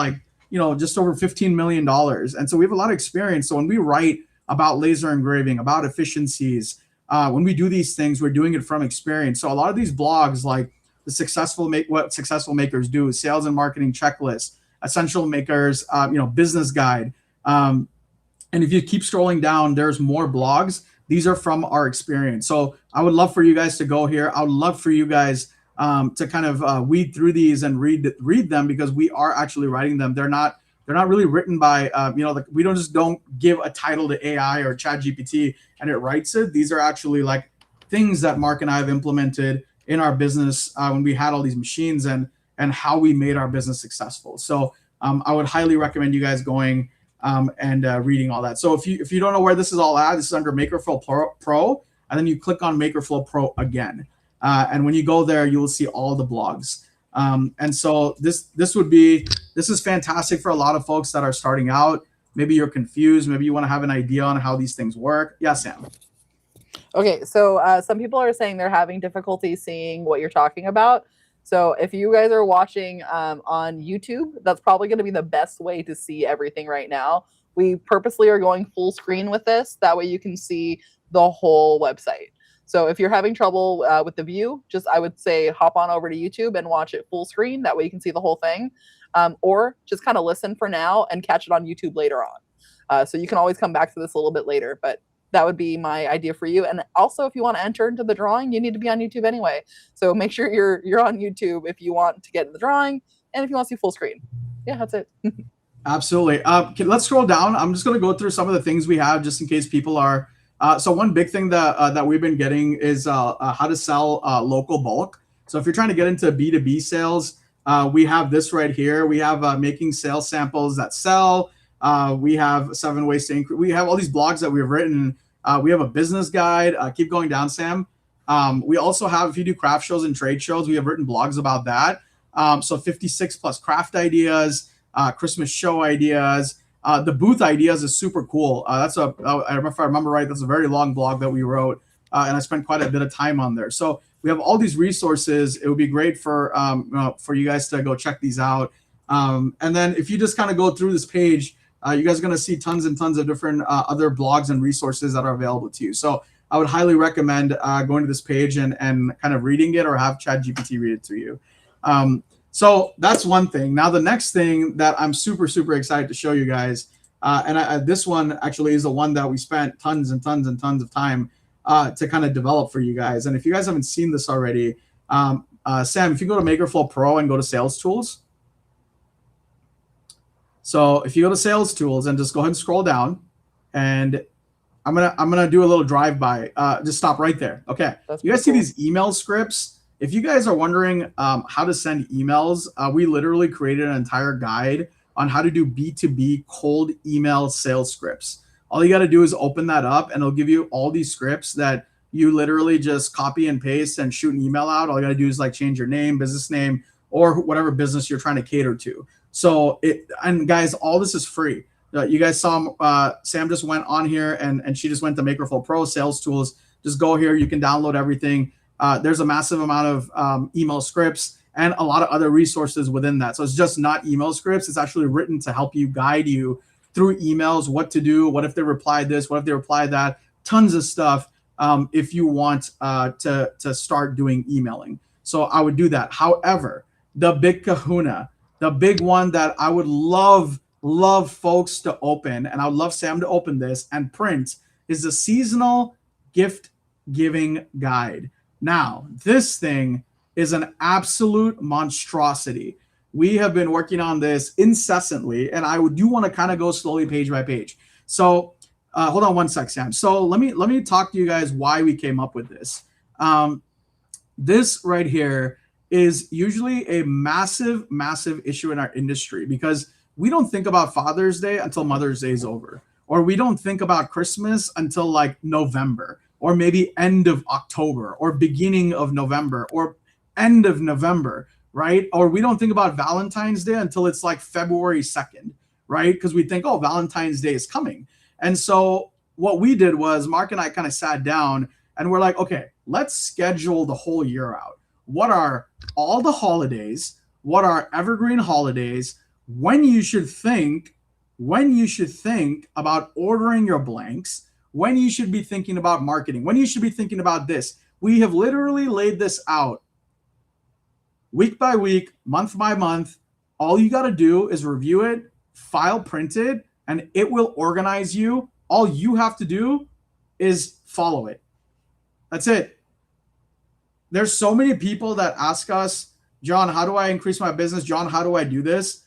just over $15 million. And so we have a lot of experience. So when we write about laser engraving, about efficiencies, when we do these things, we're doing it from experience. So a lot of these blogs, like what successful makers do, sales and marketing checklist, essential makers, business guide. And if you keep scrolling down, there's more blogs. These are from our experience. So I would love for you guys to go here. I would love for you guys to kind of weed through these and read them, because we are actually writing them. They're not really written by, we don't give a title to AI or ChatGPT and it writes it. These are actually like things that Mark and I have implemented in our business when we had all these machines, and how we made our business successful. So I would highly recommend you guys going and reading all that. So if you don't know where this is all at, this is under MakerFlo Pro, and then you click on MakerFlo Pro again. And when you go there, you will see all the blogs. And so this is fantastic for a lot of folks that are starting out. Maybe you're confused. Maybe you want to have an idea on how these things work. Yeah, Sam. Okay, so some people are saying they're having difficulty seeing what you're talking about. So if you guys are watching on YouTube, that's probably going to be the best way to see everything right now. We purposely are going full screen with this. That way you can see the whole website. So if you're having trouble with the view, I would say hop on over to YouTube and watch it full screen. That way you can see the whole thing. Or just kind of listen for now and catch it on YouTube later on. So you can always come back to this a little bit later, but that would be my idea for you. And also, if you want to enter into the drawing, you need to be on YouTube anyway. So make sure you're on YouTube if you want to get in the drawing, and if you want to see full screen. Yeah, that's it. Absolutely. Let's scroll down. I'm just going to go through some of the things we have just in case people are. So one big thing that we've been getting is how to sell local bulk. So if you're trying to get into B2B sales, we have this right here. We have making sales samples that sell. We have 7 ways to increase. We have all these blogs that we've written. We have a business guide. Keep going down, Sam. We also have, if you do craft shows and trade shows, we have written blogs about that. So 56 plus craft ideas. Christmas show ideas, the booth ideas is super cool. If I remember right, that's a very long blog that we wrote, and I spent quite a bit of time on there. So we have all these resources. It would be great for you guys to go check these out. And then if you just kind of go through this page, you guys are going to see tons and tons of different other blogs and resources that are available to you. So I would highly recommend going to this page and kind of reading it, or have ChatGPT read it to you. So that's one thing. Now, the next thing that I'm super, super excited to show you guys, this one actually is the one that we spent tons and tons and tons of time to kind of develop for you guys. And if you guys haven't seen this already, Sam, if you go to MakerFlo Pro and go to Sales Tools. So if you go to Sales Tools and just go ahead and scroll down, and I'm gonna do a little drive-by. Just stop right there. Okay. You guys see these email scripts? If you guys are wondering how to send emails, we literally created an entire guide on how to do B2B cold email sales scripts. All you got to do is open that up, and it'll give you all these scripts that you literally just copy and paste and shoot an email out. All you got to do is like change your name, business name, or whatever business you're trying to cater to. So and guys, all this is free. You guys saw Sam just went on here and she just went to MakerFlo Pro Sales Tools. Just go here. You can download everything. There's a massive amount of email scripts and a lot of other resources within that. So it's just not email scripts. It's actually written to help you, guide you through emails, what to do, what if they reply this, what if they reply that, tons of stuff if you want to start doing emailing. So I would do that. However, the big kahuna, the big one that I would love folks to open, and I would love Sam to open this and print, is the seasonal gift giving guide. Now, this thing is an absolute monstrosity. We have been working on this incessantly, and I do want to kind of go slowly page by page. So hold on one sec, Sam. So let me talk to you guys why we came up with this. This right here is usually a massive, massive issue in our industry, because we don't think about Father's Day until Mother's Day is over, or we don't think about Christmas until like November, or maybe end of October, or beginning of November, or end of November, right? Or we don't think about Valentine's Day until it's like February 2nd, right? Because we think, oh, Valentine's Day is coming. And so what we did was Mark and I kind of sat down and we're like, okay, let's schedule the whole year out. What are all the holidays? What are evergreen holidays? When you should think about ordering your blanks, when you should be thinking about marketing, when you should be thinking about this. We have literally laid this out week by week, month by month. All you got to do is review it, file print it, and it will organize you. All you have to do is follow it. That's it. There's so many people that ask us, John, how do I increase my business? John, how do I do this?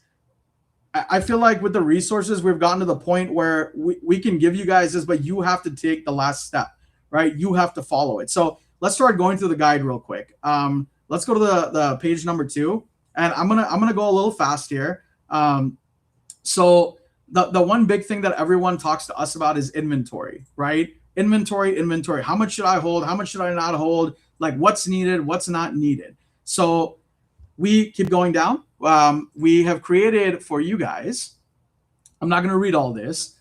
I feel like with the resources, we've gotten to the point where we can give you guys this, but you have to take the last step, right? You have to follow it. So let's start going through the guide real quick. Let's go to the page number 2, and I'm gonna go a little fast here. So the one big thing that everyone talks to us about is inventory, right? Inventory. How much should I hold? How much should I not hold? Like what's needed, what's not needed. So we keep going down. We have created for you guys, I'm not going to read all this,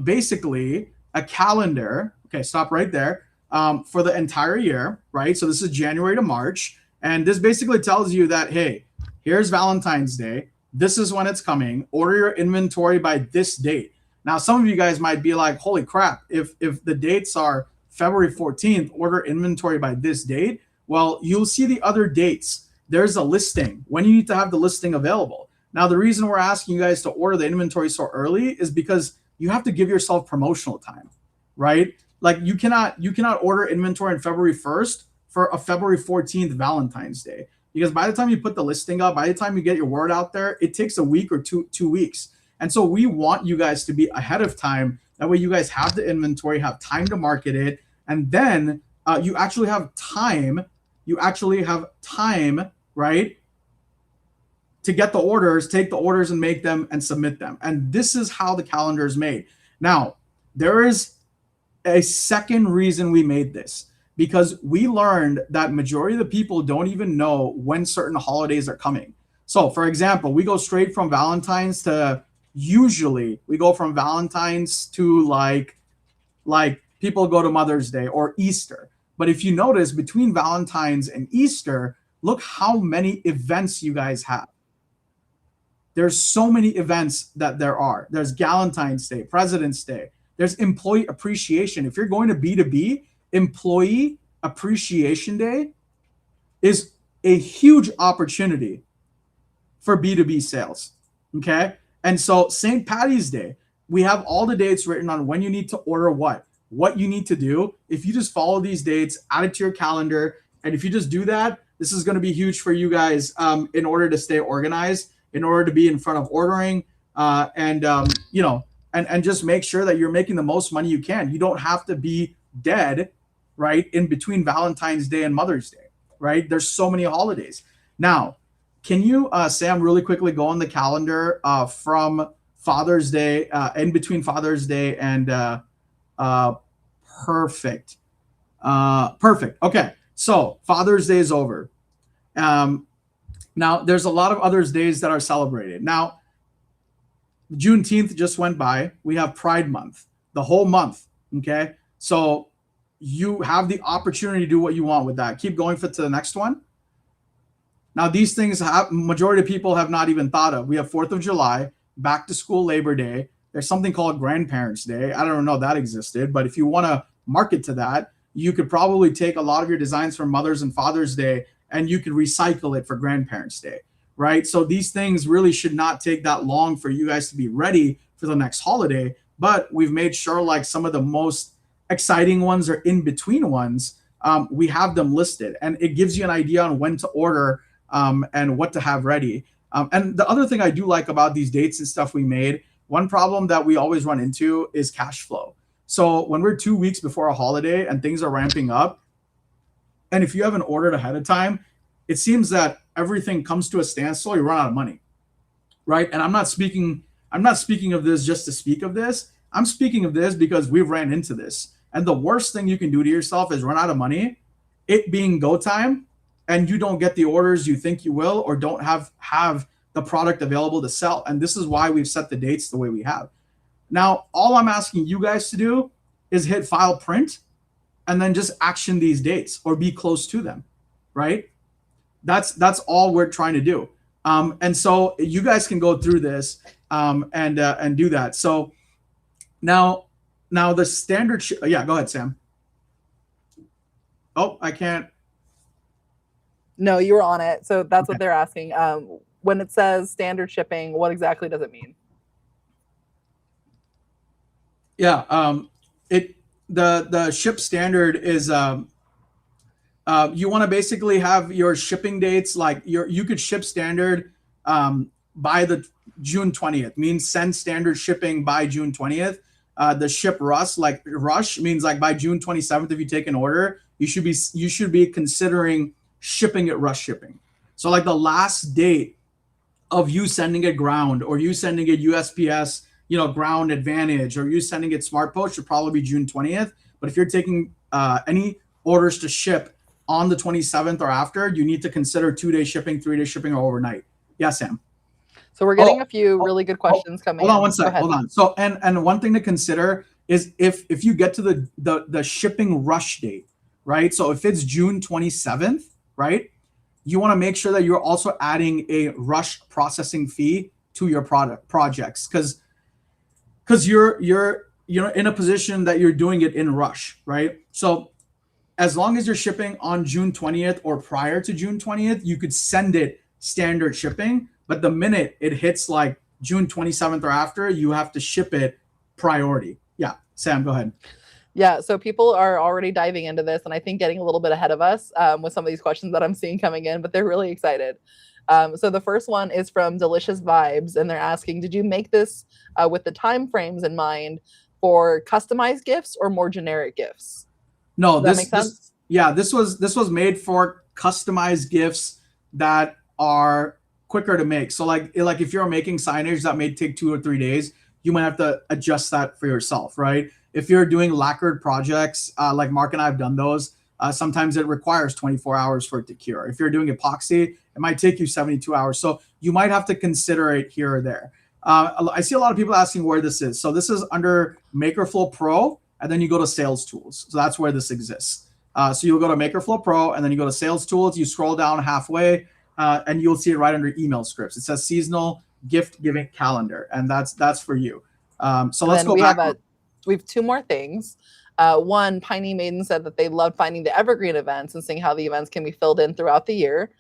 basically a calendar. Okay, stop right there. For the entire year, right? So this is January to March. And this basically tells you that, hey, here's Valentine's Day. This is when it's coming. Order your inventory by this date. Now, some of you guys might be like, holy crap, if the dates are February 14th, order inventory by this date. Well, you'll see the other dates. There's a listing when you need to have the listing available. Now, the reason we're asking you guys to order the inventory so early is because you have to give yourself promotional time, right? Like you cannot order inventory on February 1st for a February 14th Valentine's Day, because by the time you put the listing up, by the time you get your word out there, it takes a week or two weeks. And so we want you guys to be ahead of time. That way you guys have the inventory, have time to market it, and then you actually have time. You actually have time, right, to get the orders, take the orders and make them and submit them. And this is how the calendar is made. Now, there is a second reason we made this, because we learned that majority of the people don't even know when certain holidays are coming. So for example, we go straight from Valentine's to, usually we go from Valentine's to like people go to Mother's Day or Easter. But if you notice, between Valentine's and Easter, look how many events you guys have. There's so many events that there are. There's Galentine's Day, President's Day. There's employee appreciation. If you're going to B2B, employee appreciation day is a huge opportunity for B2B sales. Okay. And so St. Patty's Day, we have all the dates written on when you need to order what you need to do. If you just follow these dates, add it to your calendar. And if you just do that, this is going to be huge for you guys in order to stay organized, in order to be in front of ordering and just make sure that you're making the most money you can. You don't have to be dead, right, in between Valentine's Day and Mother's Day, right? There's so many holidays. Now, can you, Sam, really quickly go on the calendar from Father's Day, in between Father's Day and perfect. Perfect. Okay, so Father's Day is over. Now, there's a lot of other days that are celebrated. Now, Juneteenth just went by. We have Pride Month, the whole month, okay? So you have the opportunity to do what you want with that. Keep going to the next one. Now, these things majority of people have not even thought of. We have 4th of July, back to school, Labor Day. There's something called Grandparents' Day. I don't know that existed, but if you want to market to that, you could probably take a lot of your designs from Mother's and Father's Day and you could recycle it for Grandparents' Day, right? So these things really should not take that long for you guys to be ready for the next holiday, but we've made sure like some of the most exciting ones or in between ones, we have them listed, and it gives you an idea on when to order and what to have ready. And the other thing I do like about these dates and stuff we made, one problem that we always run into is cash flow. So when we're 2 weeks before a holiday and things are ramping up, and if you haven't ordered ahead of time, it seems that everything comes to a standstill. You run out of money, right? And I'm not speaking of this just to speak of this. I'm speaking of this because we've ran into this. And the worst thing you can do to yourself is run out of money, it being go time, and you don't get the orders you think you will, or don't have the product available to sell. And this is why we've set the dates the way we have. Now, all I'm asking you guys to do is hit file print and then just action these dates or be close to them, right? That's all we're trying to do. And so you guys can go through this and do that. So now the standard, yeah, go ahead, Sam. Oh, I can't. No, you were on it. So that's Okay. what they're asking. When it says standard shipping, what exactly does it mean? Yeah, the ship standard is you want to basically have your shipping dates like you could ship standard by the June 20th, means send standard shipping by June 20th. The ship rush means like by June 27th, if you take an order, you should be considering shipping it rush shipping. So like the last date of you sending it ground, or you sending it USPS, ground advantage, or you sending it smart post, should probably be June 20th. But if you're taking any orders to ship on the 27th or after, you need to consider 2-day shipping, 3-day shipping, or overnight. Yeah, Sam. So we're getting a few really good questions coming. Hold on one sec. Hold on. So and one thing to consider is if you get to the shipping rush date, right? So if it's June 27th, right? You want to make sure that you're also adding a rush processing fee to your projects, because you're in a position that you're doing it in rush, right? So as long as you're shipping on June 20th or prior to June 20th, you could send it standard shipping. But the minute it hits like June 27th or after, you have to ship it priority. Yeah, Sam, go ahead. Yeah, so people are already diving into this, and I think getting a little bit ahead of us with some of these questions that I'm seeing coming in, but they're really excited. So the first one is from Delicious Vibes, and they're asking, did you make this with the time frames in mind for customized gifts or more generic gifts? No, Does that make sense? this was made for customized gifts that are quicker to make. So like if you're making signage that may take 2 or 3 days, you might have to adjust that for yourself, right? If you're doing lacquered projects, like Mark and I have done those, sometimes it requires 24 hours for it to cure. If you're doing epoxy, it might take you 72 hours. So you might have to consider it here or there. I see a lot of people asking where this is. So this is under MakerFlo Pro, and then you go to Sales Tools. So that's where this exists. So you'll go to MakerFlo Pro, and then you go to Sales Tools. You scroll down halfway, and you'll see it right under Email Scripts. It says Seasonal Gift Giving Calendar, and that's for you. So let's go back. We have 2 more things. One, Piney Maiden said that they loved finding the evergreen events and seeing how the events can be filled in throughout the year.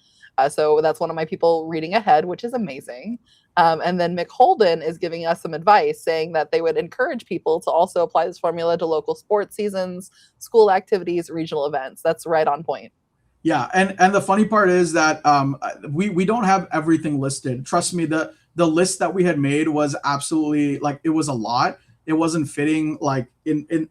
So that's one of my people reading ahead, which is amazing. And then Mick Holden is giving us some advice, saying that they would encourage people to also apply this formula to local sports seasons, school activities, regional events. That's right on point. Yeah, and the funny part is that we don't have everything listed. Trust me, the list that we had made was absolutely, like, it was a lot. It wasn't fitting, like, in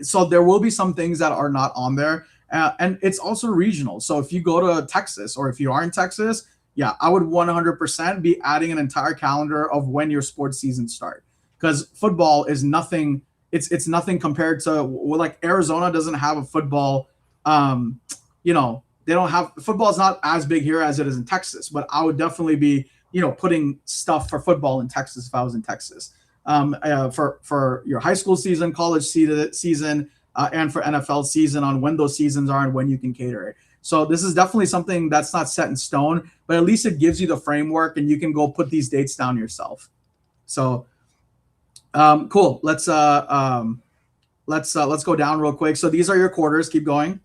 so there will be some things that are not on there, and it's also regional. So if you go to Texas, or if you are in Texas, yeah, I would 100% be adding an entire calendar of when your sports seasons start, because football is nothing. It's nothing compared to, well, like, Arizona doesn't have a football. You know, they don't have, football is not as big here as it is in Texas, but I would definitely be, putting stuff for football in Texas if I was in Texas. For your high school season, college season, and for NFL season, on when those seasons are and when you can cater it. So this is definitely something that's not set in stone, but at least it gives you the framework, and you can go put these dates down yourself. So cool. Let's go down real quick. So these are your quarters. Keep going.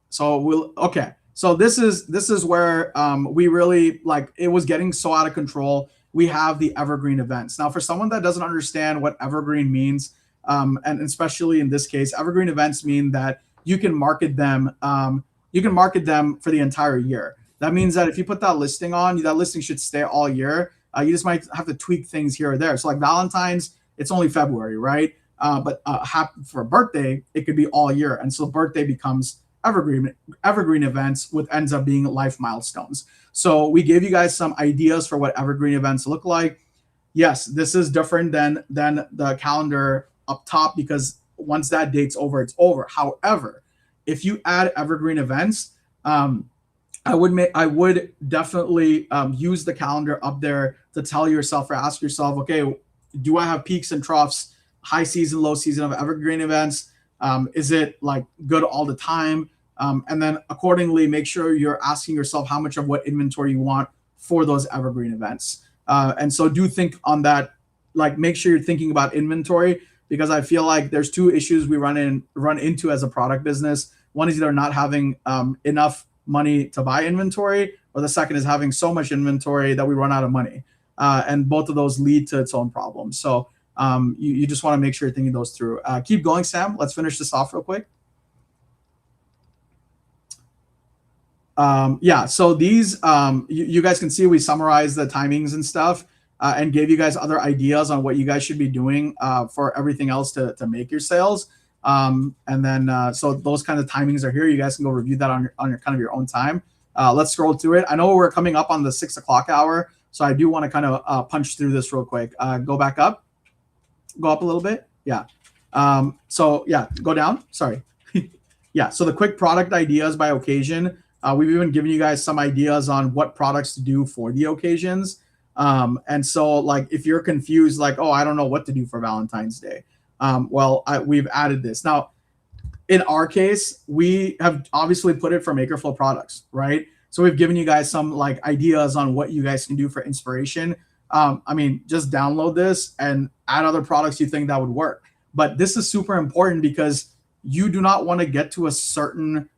So okay. So this is where we really, like, it was getting so out of control. We have the evergreen events. Now, for someone that doesn't understand what evergreen means, and especially in this case, evergreen events mean that you can market them. You can market them for the entire year. That means that if you put that listing on, that listing should stay all year. You just might have to tweak things here or there. So like Valentine's, it's only February, right? But for a birthday, it could be all year. And so birthday becomes evergreen events, which ends up being life milestones. So we gave you guys some ideas for what evergreen events look like. Yes, this is different than the calendar up top, because once that date's over, it's over. However, if you add evergreen events, I would definitely use the calendar up there to tell yourself, or ask yourself, okay, do I have peaks and troughs, high season, low season of evergreen events? Is it like good all the time? And then accordingly, make sure you're asking yourself how much of what inventory you want for those evergreen events. And so do think on that, like, make sure you're thinking about inventory, because I feel like there's 2 issues we run into as a product business. One is either not having enough money to buy inventory, or the second is having so much inventory that we run out of money. And both of those lead to its own problems. So you just want to make sure you're thinking those through. Keep going, Sam. Let's finish this off real quick. Yeah, so these, you guys can see we summarized the timings and stuff, and gave you guys other ideas on what you guys should be doing for everything else to make your sales. And then, so those kinds of timings are here. You guys can go review that on your kind of your own time. Let's scroll through it. I know we're coming up on the 6 o'clock hour, so I do want to kind of punch through this real quick. Go back up. Go up a little bit. Yeah. So yeah, go down. Sorry. Yeah. So the quick product ideas by occasion. We've even given you guys some ideas on what products to do for the occasions. And so, like, if you're confused, like, oh, I don't know what to do for Valentine's Day. We've added this. Now, in our case, we have obviously put it for MakerFlo products, right? So we've given you guys some, like, ideas on what you guys can do for inspiration. I mean, just download this and add other products you think that would work. But this is super important, because you do not want to get to a certain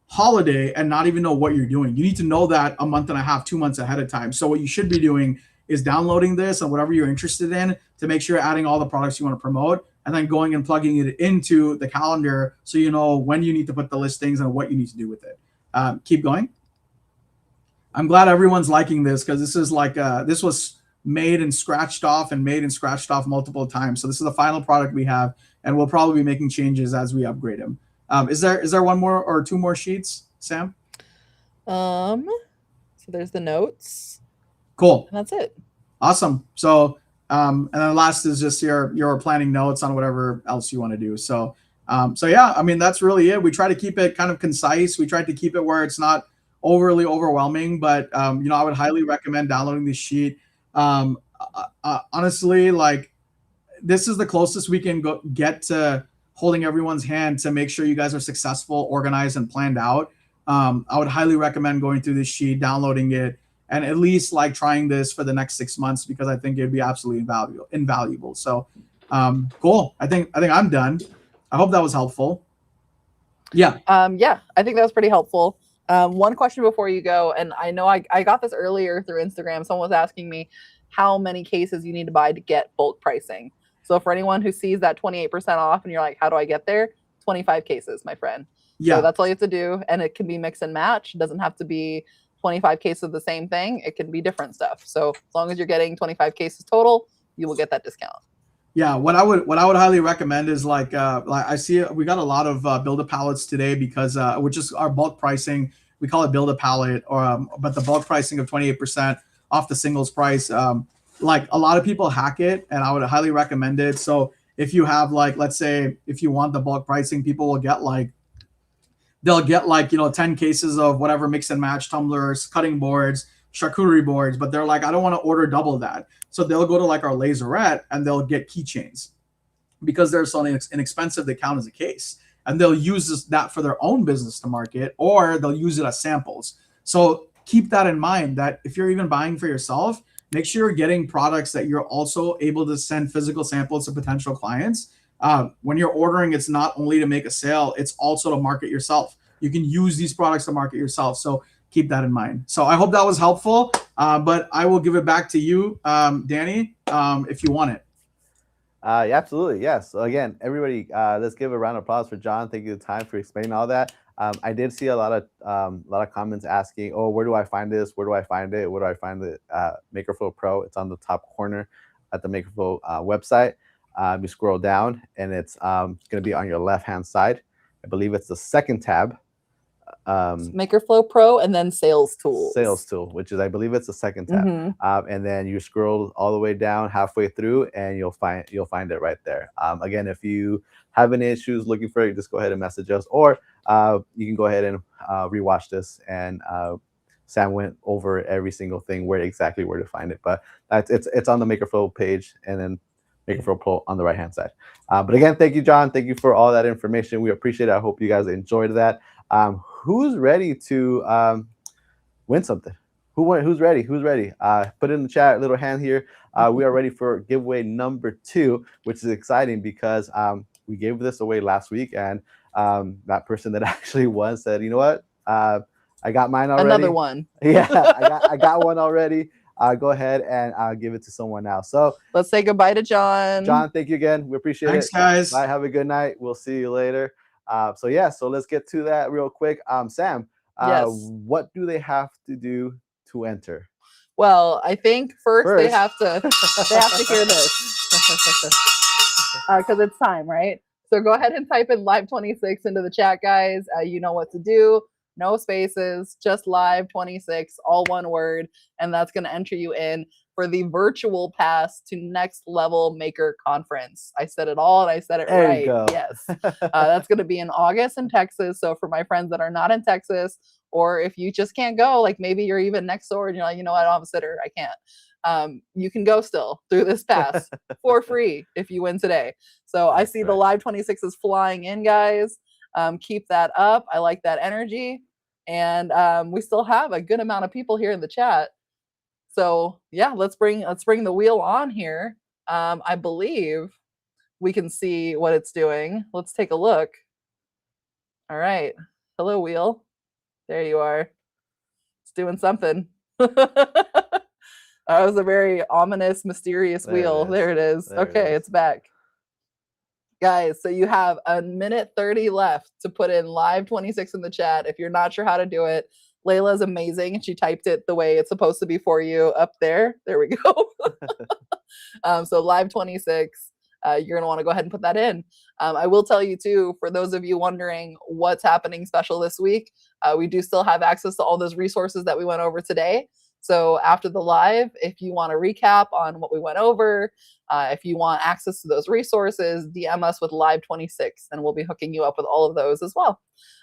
holiday and not even know what you're doing. You need to know that a month and a half, 2 months ahead of time. So what you should be doing is downloading this and whatever you're interested in, to make sure you're adding all the products you want to promote, and then going and plugging it into the calendar so you know when you need to put the listings and what you need to do with it. Keep going. I'm glad everyone's liking this because this is like this was made and scratched off multiple times. So this is the final product we have, and we'll probably be making changes as we upgrade them. Is there one more or two more sheets, Sam? So there's the notes. Cool. And that's it. Awesome. So and then last is just your planning notes on whatever else you want to do. So yeah, I mean, that's really it. We try to keep it kind of concise. We try to keep it where it's not overly overwhelming, but I would highly recommend downloading this sheet. Honestly, like, this is the closest we can get to holding everyone's hand to make sure you guys are successful, organized, and planned out. I would highly recommend going through this sheet, downloading it, and at least like trying this for the next 6 months, because I think it'd be absolutely invaluable. So cool. I think I'm done. I hope that was helpful. Yeah. Yeah, I think that was pretty helpful. One question before you go, and I know I got this earlier through Instagram. Someone was asking me how many cases you need to buy to get bulk pricing. So for anyone who sees that 28% off and you're like, how do I get there? 25 cases, my friend. Yeah. So that's all you have to do. And it can be mix and match. It doesn't have to be 25 cases of the same thing. It can be different stuff. So as long as you're getting 25 cases total, you will get that discount. Yeah, what I would highly recommend is like I see we got a lot of build a pallets today because which is our bulk pricing. We call it build a pallet, or but the bulk pricing of 28% off the singles price. Like, a lot of people hack it, and I would highly recommend it. So if you have, like, let's say if you want the bulk pricing, people will get like, they'll get like 10 cases of whatever mix and match tumblers, cutting boards, charcuterie boards, but they're like, I don't want to order double that. So they'll go to like our laserette and they'll get keychains because they're so inexpensive, they count as a case. And they'll use that for their own business to market, or they'll use it as samples. So keep that in mind, that if you're even buying for yourself, make sure you're getting products that you're also able to send physical samples to potential clients. When you're ordering, it's not only to make a sale, it's also to market yourself. You can use these products to market yourself. So keep that in mind. So I hope that was helpful, but I will give it back to you, Danny, if you want it. Yeah, absolutely. Yes. So again, everybody, let's give a round of applause for John. Thank you for the time for explaining all that. I did see a lot of comments asking, oh, where do I find this? Where do I find it? Where do I find the MakerFlo Pro? It's on the top corner at the MakerFlo website. You scroll down, and it's going to be on your left-hand side. I believe it's the second tab. MakerFlo Pro, and then Sales Tools. Sales Tool, which is, I believe it's the second tab. And then you scroll all the way down halfway through, and you'll find it right there. Again, if you have any issues looking for it, just go ahead and message us, or you can go ahead and rewatch this. And Sam went over every single thing, exactly where to find it. But it's on the MakerFlo page, and then MakerFlo Pro on the right-hand side. But again, thank you, John. Thank you for all that information. We appreciate it. I hope you guys enjoyed that. Who's ready to win something? Who's ready? Who's ready? Put it in the chat, little hand here. We are ready for giveaway number 2, which is exciting because we gave this away last week, and that person that actually won said, you know what? I got mine already. Another one. Yeah, I got one already. Go ahead and give it to someone else. So let's say goodbye to John. John, thank you again. We appreciate it. Thanks, guys. Bye. Have a good night. We'll see you later. So let's get to that real quick. Sam, yes. What do they have to do to enter? Well, I think first they have to hear this because it's time, right? So go ahead and type in live 26 into the chat, guys. You know what to do. No spaces, just live 26, all one word, and that's going to enter you in for the virtual pass to Next Level Maker Conference. I said it all, and I said it there right. You go. Yes. That's going to be in August in Texas. So for my friends that are not in Texas, or if you just can't go, like maybe you're even next door and you're like, you know what, I don't have a sitter, I can't. You can go still through this pass for free if you win today. So I see the live 26 is flying in, guys. Keep that up. I like that energy. And we still have a good amount of people here in the chat. So yeah, let's bring the wheel on here. I believe we can see what it's doing. Let's take a look. All right. Hello, wheel. There you are. It's doing something. That was a very ominous, mysterious wheel. There it is. Okay, it's back. Guys, so you have a minute 30 left to put in live 26 in the chat. If you're not sure how to do it, Layla's amazing, and she typed it the way it's supposed to be for you up there. There we go. So live 26, you're going to want to go ahead and put that in. I will tell you too, for those of you wondering what's happening special this week, we do still have access to all those resources that we went over today. So after the live, if you want to recap on what we went over, if you want access to those resources, DM us with live 26, and we'll be hooking you up with all of those as well.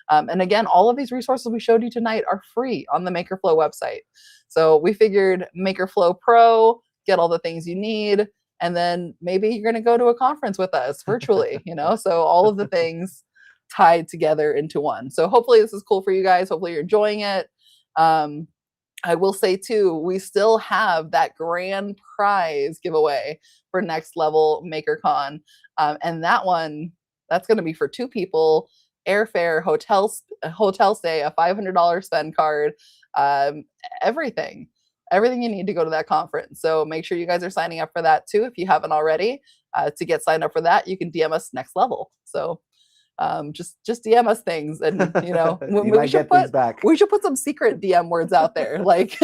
And again, all of these resources we showed you tonight are free on the MakerFlo website. So we figured MakerFlo Pro, get all the things you need, and then maybe you're going to go to a conference with us virtually, so all of the things tied together into one. So hopefully this is cool for you guys. Hopefully you're enjoying it. I will say too, we still have that grand prize giveaway for Next Level MakerCon. And that's going to be for 2 people, airfare, hotel stay, a $500 spend card, everything you need to go to that conference. So make sure you guys are signing up for that too. If you haven't already, to get signed up for that, you can DM us Next Level. So just DM us things, and we should put some secret DM words out there, like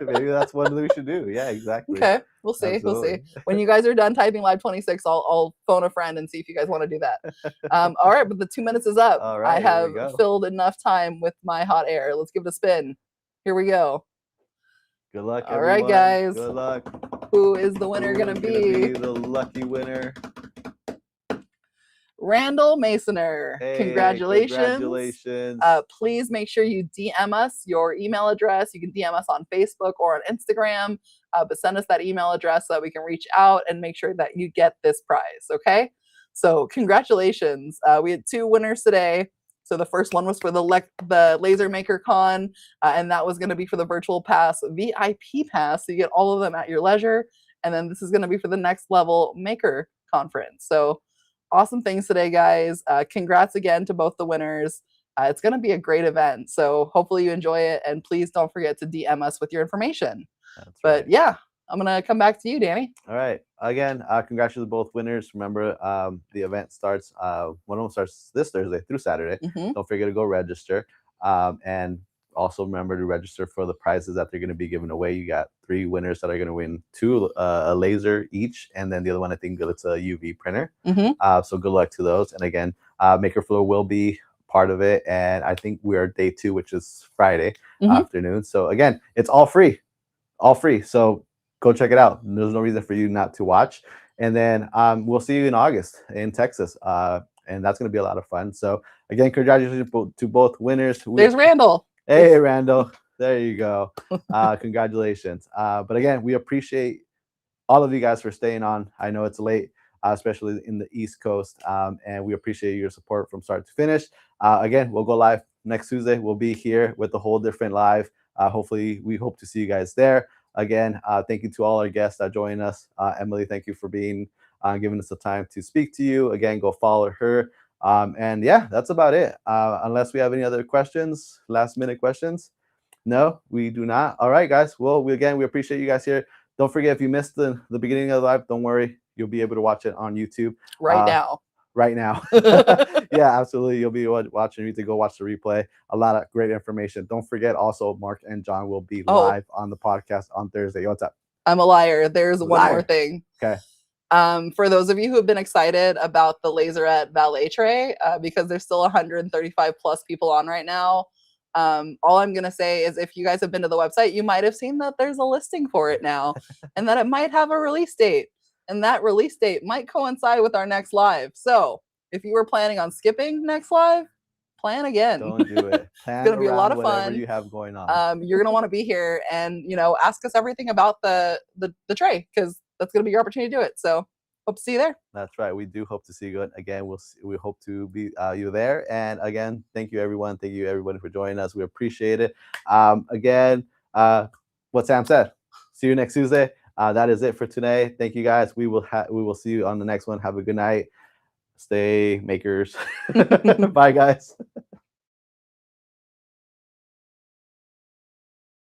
maybe that's what we should do. Yeah, exactly. Okay, we'll see. Absolutely. We'll see when you guys are done typing live 26. I'll phone a friend and see if you guys want to do that. All right, but the 2 minutes is up. All right, I have filled enough time with my hot air. Let's give it a spin. Here we go. Good luck, everyone. All right, guys. Good luck. Who is the winner going to be? The lucky winner. Randall Masoner. Hey, congratulations. Congratulations. Please make sure you DM us your email address. You can DM us on Facebook or on Instagram, but send us that email address so that we can reach out and make sure that you get this prize. Okay. So congratulations. We had 2 winners today. So the first one was for the Laser Maker Con, and that was going to be for the virtual pass VIP pass. So you get all of them at your leisure. And then this is going to be for the Next Level Maker Conference. So awesome things today, guys. Congrats again to both the winners. It's going to be a great event. So hopefully you enjoy it. And please don't forget to DM us with your information. But yeah, I'm going to come back to you, Danny. All right. Again, congratulations to both winners. Remember, the event starts, one of them starts this Thursday through Saturday. Don't forget to go register. And also remember to register for the prizes that they're going to be giving away. You got 3 winners that are going to win 2 a laser each, and then the other one, I think it's a UV printer. So good luck to those. And again, MakerFlo will be part of it, and I think we are day 2, which is Friday afternoon. So again, it's all free. So go check it out. There's no reason for you not to watch. And then we'll see you in August in Texas, and that's going to be a lot of fun. So again, congratulations to both winners. There's Randall. Hey, Randall. There you go. Congratulations. But again, we appreciate all of you guys for staying on. I know it's late, especially in the East Coast, and we appreciate your support from start to finish. Again, we'll go live next Tuesday. We'll be here with a whole different live. Hopefully, we hope to see you guys there. Again, thank you to all our guests that join us. Emily, thank you for being giving us the time to speak to you. Again, go follow her. And yeah, that's about it. Unless we have any other questions, last minute questions. No, we do not. All right, guys. Well, we appreciate you guys here. Don't forget, if you missed the beginning of the live, don't worry. You'll be able to watch it on YouTube. Right now. Yeah, absolutely. You'll be watching. You need to go watch the replay. A lot of great information. Don't forget also, Mark and John will be live on the podcast on Thursday. What's up? I'm a liar. There's one more thing. Okay. For those of you who have been excited about the Laserette Valet Tray, because there's still 135 plus people on right now, all I'm going to say is if you guys have been to the website, you might have seen that there's a listing for it now and that it might have a release date. And that release date might coincide with our next live. So if you were planning on skipping next live, plan again. Don't do it. It's going to be a lot of fun. Whatever you have going on. You're going to want to be here and, ask us everything about the tray, because that's going to be your opportunity to do it. So hope to see you there. That's right. We do hope to see you again. We hope to be you there. And again, thank you, everyone. Thank you, everybody, for joining us. We appreciate it. Again, what Sam said. See you next Tuesday. That is it for today. Thank you, guys. We will see you on the next one. Have a good night. Stay makers. Bye, guys.